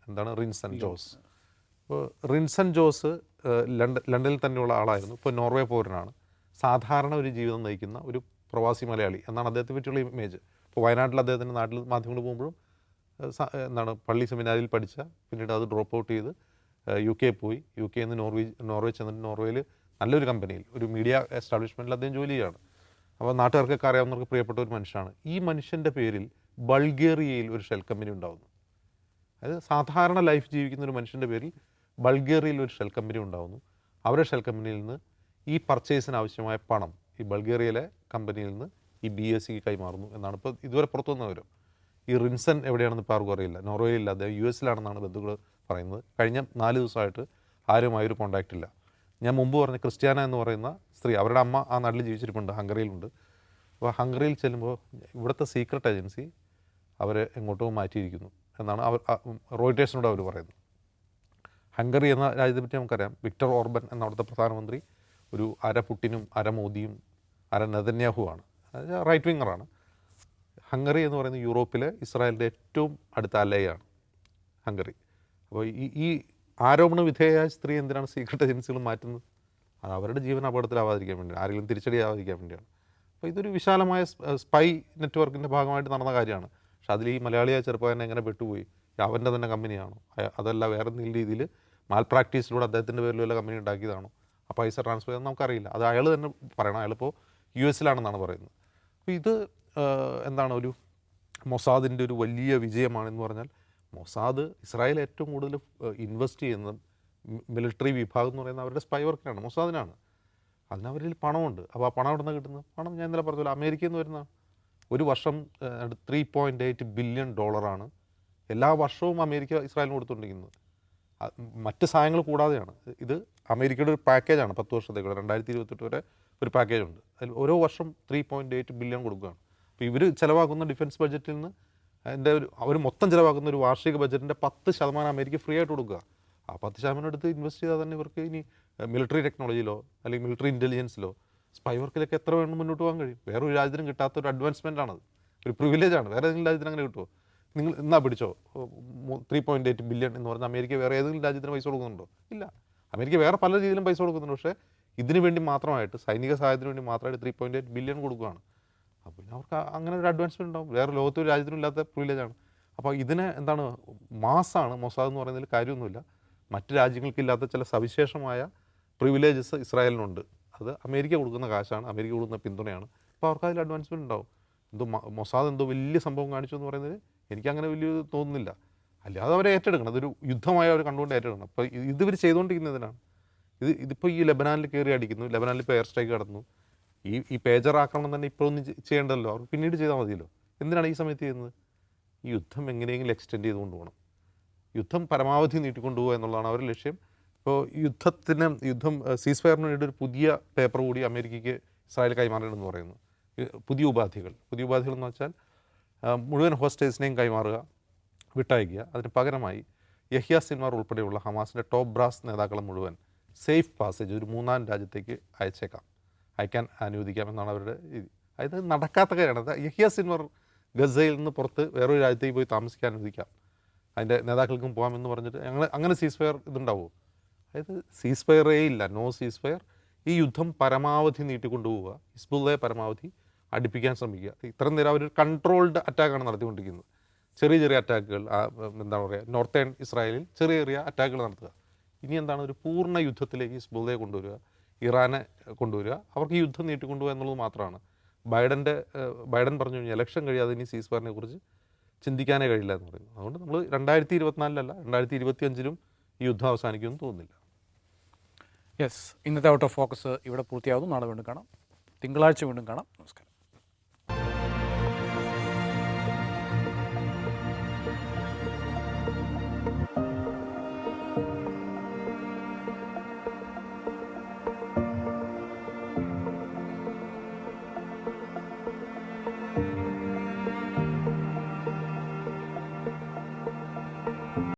എന്താണ്, റിൻസൺ ജോസ്. അപ്പോൾ റിൻസൺ ജോസ് ലണ്ടനിൽ തന്നെയുള്ള ആളായിരുന്നു, ഇപ്പോൾ നോർവേ പൗരനാണ്, സാധാരണ ഒരു ജീവിതം നയിക്കുന്ന ഒരു പ്രവാസി മലയാളി എന്നാണ് അദ്ദേഹത്തെ പറ്റിയുള്ള ഇമേജ്. ഇപ്പോൾ വയനാട്ടിൽ അദ്ദേഹത്തിൻ്റെ നാട്ടിൽ മാധ്യമങ്ങൾ പോകുമ്പോഴും എന്താണ് പള്ളി സെമിനാരിൽ പഠിച്ച, പിന്നീട് അത് ഡ്രോപ്പ് ഔട്ട് ചെയ്ത് UK പോയി, UK നിന്ന് നോർവേ ചെന്നിട്ട് നോർവേയിൽ നല്ലൊരു കമ്പനിയിൽ ഒരു മീഡിയ എസ്റ്റാബ്ലിഷ്മെൻറ്റിൽ അദ്ദേഹം ജോലി ചെയ്യുകയാണ്. അപ്പോൾ നാട്ടുകാർക്കൊക്കെ അറിയാവുന്നവർക്ക് പ്രിയപ്പെട്ട ഒരു മനുഷ്യനാണ്. ഈ മനുഷ്യൻ്റെ പേരിൽ ബൾഗേറിയയിൽ ഒരു ഷെൽ കമ്പനി ഉണ്ടാകുന്നു. അതായത് സാധാരണ ലൈഫ് ജീവിക്കുന്ന ഒരു മനുഷ്യൻ്റെ പേരിൽ ബൾഗേറിയയിൽ ഒരു ഷെൽ കമ്പനി ഉണ്ടാകുന്നു. അവരുടെ ഷെൽ കമ്പനിയിൽ നിന്ന് ഈ പർച്ചേസിന് ആവശ്യമായ പണം ഈ ബൾഗേറിയയിലെ കമ്പനിയിൽ നിന്ന് ഈ BACക്ക് കൈമാറുന്നു എന്നാണ് ഇപ്പോൾ ഇതുവരെ പുറത്തു വന്ന വിവരം. ഈ റിൻസൺ എവിടെയാണെന്ന് ഇപ്പോൾ ആർക്കും അറിയില്ല, നോർവേയിലില്ല, അദ്ദേഹം US ബന്ധുക്കൾ പറയുന്നത്. കഴിഞ്ഞ 4 ദിവസമായിട്ട് ആരുമായൊരു കോൺടാക്റ്റ് ഇല്ല. ഞാൻ മുമ്പ് പറഞ്ഞ ക്രിസ്ത്യാന എന്ന് പറയുന്ന സ്ത്രീ, അവരുടെ അമ്മ ആ നാട്ടിൽ ജീവിച്ചിരിപ്പുണ്ട്, ഹംഗറിയിലുണ്ട്. അപ്പോൾ ഹംഗറിയിൽ ചെല്ലുമ്പോൾ ഇവിടുത്തെ സീക്രട്ട് ഏജൻസി അവരെ എങ്ങോട്ടോ മാറ്റിയിരിക്കുന്നു എന്നാണ് റോയിറ്റേഴ്സിനോട് അവർ പറയുന്നത്. ഹംഗറി എന്ന രാജ്യത്തെപ്പറ്റി നമുക്കറിയാം, വിക്ടർ ഓർബൻ എന്ന അവിടുത്തെ പ്രധാനമന്ത്രി ഒരു അര പുട്ടിനും അര മോദിയും അര നെതന്യാഹുവാണ്, അതായത് റൈറ്റ് വിങ്ങറാണ്. ഹംഗറി എന്ന് പറയുന്നത് യൂറോപ്പിലെ ഇസ്രായേലിൻ്റെ ഏറ്റവും അടുത്ത അലയാണ് ഹംഗറി. അപ്പോൾ ഈ ആരോപണ വിധേയയായ സ്ത്രീ എന്തിനാണ് സീക്രട്ട് ഏജൻസികൾ മാറ്റുന്നത്? അത് അവരുടെ ജീവൻ അപകടത്തിലാവാതിരിക്കാൻ വേണ്ടിയാണ്, ആരെങ്കിലും തിരിച്ചടിയാവാതിരിക്കാൻ വേണ്ടിയാണ്. അപ്പോൾ ഇതൊരു വിശാലമായ സ്പൈ നെറ്റ്വർക്കിൻ്റെ ഭാഗമായിട്ട് നടന്ന കാര്യമാണ്. പക്ഷെ അതിൽ ഈ മലയാളിയായ ചെറുപ്പക്കാരനെ എങ്ങനെ പെട്ടുപോയി? അവൻ്റെ തന്നെ കമ്പനിയാണോ? അതല്ല വേറെ എന്തെങ്കിലും രീതിയിൽ മാൽ പ്രാക്ടീസിലൂടെ അദ്ദേഹത്തിൻ്റെ പേരിൽ വല്ല കമ്പനി ഉണ്ടാക്കിയതാണോ? ആ പൈസ ട്രാൻസ്ഫർ ചെയ്യാൻ നമുക്കറിയില്ല. അത് അയാൾ തന്നെ പറയണം. അയാളിപ്പോൾ US പറയുന്നത്. അപ്പോൾ ഇത് എന്താണ്, ഒരു മൊസാദിൻ്റെ ഒരു വലിയ വിജയമാണെന്ന് പറഞ്ഞാൽ, മൊസാദ് ഇസ്രായേൽ ഏറ്റവും കൂടുതൽ ഇൻവെസ്റ്റ് ചെയ്യുന്നത് മിലിറ്ററി വിഭാഗം എന്ന് പറയുന്നത് അവരുടെ സ്പൈ വർക്കിനാണ്, മൊസാദിനാണ്. അതിനവരിൽ പണമുണ്ട്. അപ്പോൾ ആ പണം എവിടെ നിന്ന് കിട്ടുന്നത്? പണം ഞാൻ ഇന്നലെ പറഞ്ഞല്ലോ അമേരിക്കയിൽ നിന്ന് വരുന്ന. ഒരു വർഷം $3.8 ബില്യൺ എല്ലാ വർഷവും അമേരിക്ക ഇസ്രായേലിന് കൊടുത്തുകൊണ്ടിരിക്കുന്നത്. മറ്റ് സഹായങ്ങൾ കൂടാതെയാണ്. ഇത് അമേരിക്കയുടെ ഒരു പാക്കേജാണ്, 10 വർഷത്തേക്കുള്ള 2028 വരെ ഒരു പാക്കേജുണ്ട്. അതിൽ ഓരോ വർഷം $3.8 ബില്യൺ കൊടുക്കുകയാണ്. അപ്പോൾ ഇവർ ചിലവാക്കുന്ന ഡിഫൻസ് ബഡ്ജറ്റിൽ നിന്ന് അവർ മൊത്തം ചിലവാക്കുന്ന ഒരു വാർഷിക ബഡ്ജറ്റിൻ്റെ 10% അമേരിക്ക ഫ്രീ ആയിട്ട് കൊടുക്കുക. ആ 10% എടുത്ത് ഇൻവെസ്റ്റ് ചെയ്താൽ തന്നെ ഇവർക്ക് ഇനി മിലിറ്ററി ടെക്നോളജിയിലോ അല്ലെങ്കിൽ മിലിറ്ററി ഇൻ്റലിജൻസിലോ സ്പൈ വർക്കിലൊക്കെ എത്ര വേണം മുന്നോട്ട് പോകാൻ കഴിയും. വേറൊരു രാജ്യത്തിനും കിട്ടാത്ത ഒരു അഡ്വാൻസ്മെൻ്റ് ആണത്, ഒരു പ്രിവിലേജാണ്. വേറെ ഏതെങ്കിലും രാജ്യത്തിന് അങ്ങനെ കിട്ടുമോ? നിങ്ങൾ എന്നാ പിടിച്ചോ 3.8 ബില്യൺ എന്ന് പറഞ്ഞാൽ അമേരിക്ക വേറെ ഏതെങ്കിലും രാജ്യത്തിന് പൈസ കൊടുക്കുന്നുണ്ടോ? ഇല്ല. അമേരിക്ക വേറെ പല രീതിയിലും പൈസ കൊടുക്കുന്നുണ്ട്, പക്ഷേ ഇതിനു വേണ്ടി മാത്രമായിട്ട്, സൈനിക സഹായത്തിന് വേണ്ടി മാത്രമായിട്ട് 3.8 ബില്യൺ കൊടുക്കുകയാണ്. അപ്പോൾ പിന്നെ അവർക്ക് അങ്ങനെ ഒരു അഡ്വാൻസ്മെൻറ്റ് ഉണ്ടാവും. വേറെ ലോകത്തൊരു രാജ്യത്തിനും ഇല്ലാത്ത പ്രിവിലേജാണ്. അപ്പോൾ ഇതിനെ എന്താണ്, മാസാണ് മൊസാദ് എന്ന് പറയുന്നതിൽ കാര്യമൊന്നുമില്ല. മറ്റ് രാജ്യങ്ങൾക്കില്ലാത്ത ചില സവിശേഷമായ പ്രിവിലേജസ് ഇസ്രായേലിനുണ്ട്. അത് അമേരിക്ക കൊടുക്കുന്ന കാശാണ്, അമേരിക്ക കൊടുക്കുന്ന പിന്തുണയാണ്. അപ്പോൾ അവർക്ക് അതിൽ അഡ്വാൻസ്മെൻറ്റ് ഉണ്ടാവും. മൊസാദ് എന്തോ വലിയ സംഭവം കാണിച്ചു എന്ന് പറയുന്നത് എനിക്കങ്ങനെ വലിയ തോന്നുന്നില്ല. അല്ലാതെ അവരെ ഏറ്റെടുക്കണം, അതൊരു യുദ്ധമായി അവർ കണ്ടുകൊണ്ട് ഏറ്റെടുക്കണം. അപ്പോൾ ഇതിവർ ചെയ്തുകൊണ്ടിരിക്കുന്നതിനാണ്. ഇതിപ്പോൾ ഈ ലെബനാനിൽ കയറി അടിക്കുന്നു, ലെബനാനിൽ ഇപ്പോൾ എയർ സ്ട്രൈക്ക് നടന്നു. ഈ പേജർ ആക്രമണം തന്നെ ഇപ്പോൾ ഒന്നും ചെയ്യേണ്ടല്ലോ, അവർക്ക് പിന്നീട് ചെയ്താൽ മതിയല്ലോ. എന്തിനാണ് ഈ സമയത്ത് ചെയ്യുന്നത്? ഈ യുദ്ധം എങ്ങനെയെങ്കിലും എക്സ്റ്റെൻഡ് ചെയ്തുകൊണ്ട് പോകണം, യുദ്ധം പരമാവധി നീട്ടിക്കൊണ്ടുപോകുക എന്നുള്ളതാണ് അവരുടെ ലക്ഷ്യം. ഇപ്പോൾ യുദ്ധം സീസ് ഫയറിന് വേണ്ടി ഒരു പുതിയ പേപ്പർ കൂടി അമേരിക്കയ്ക്ക് ഇസ്രായേൽ കൈമാറണമെന്ന് പറയുന്നു. പുതിയ ഉപാധികൾ എന്ന് വെച്ചാൽ മുഴുവൻ ഹോസ്റ്റേഴ്സിനെയും കൈമാറുക, വിട്ടയക്കുക. അതിന് പകരമായി യഹ്യ സിൻവാർ ഉൾപ്പെടെയുള്ള ഹമാസിൻ്റെ ടോപ്പ് ബ്രാസ് നേതാക്കളെ മുഴുവൻ സേഫ് പാസേജ് ഒരു 3-ാം രാജ്യത്തേക്ക് അയച്ചേക്കാം. അയക്കാൻ അനുവദിക്കാമെന്നാണ് അവരുടെ രീതി. അത് നടക്കാത്ത കാര്യമാണ്. അത് യഹിയ സിൻവർ ഗസയിൽ നിന്ന് പുറത്ത് വേറൊരു രാജ്യത്തേക്ക് പോയി താമസിക്കാൻ അനുവദിക്കാം, അതിൻ്റെ നേതാക്കൾക്കും പോകാമെന്ന് പറഞ്ഞിട്ട് അങ്ങനെ സീസ് ഫയർ ഇതുണ്ടാവുമോ? അതായത് സീസ് ഫയറേ ഇല്ല, നോ സീസ് ഫയർ. ഈ യുദ്ധം പരമാവധി നീട്ടിക്കൊണ്ടുപോവുക, ഹിസ്ബുള്ളയെ പരമാവധി അടുപ്പിക്കാൻ ശ്രമിക്കുക. ഇത്രയും നേരം അവർ കൺട്രോൾഡ് അറ്റാക്കാണ് നടത്തിക്കൊണ്ടിരിക്കുന്നത്. ചെറിയ ചെറിയ അറ്റാക്കുകൾ, എന്താണ് പറയുക, നോർത്തേൺ ഇസ്രായേലിൽ ചെറിയ ചെറിയ അറ്റാക്കുകൾ നടത്തുക. ഇനി എന്താണ്, ഒരു പൂർണ്ണ യുദ്ധത്തിലേക്ക് ഹിസ്ബുള്ളയെ കൊണ്ടുവരിക, ഇറാനെ കൊണ്ടുവരിക, അവർക്ക് ഈ യുദ്ധം നീട്ടിക്കൊണ്ടുപോകുക എന്നുള്ളത് മാത്രമാണ്. ബൈഡൻ പറഞ്ഞു കഴിഞ്ഞാൽ ഇലക്ഷൻ കഴിയാതെ ഇനി സീസ് ഫയറിനെ കുറിച്ച് ചിന്തിക്കാനേ കഴിയില്ല എന്ന് പറയുന്നു. അതുകൊണ്ട് നമ്മൾ 2024 2025 ഈ യുദ്ധം അവസാനിക്കുമെന്ന് തോന്നുന്നില്ല. യെസ്, ഇന്നത്തെ ഔട്ട് ഓഫ് ഫോക്കസ് ഇവിടെ പൂർത്തിയാകുന്നു. നാളെ വീണ്ടും കാണാം, തിങ്കളാഴ്ച വീണ്ടും കാണാം. നമസ്കാരം.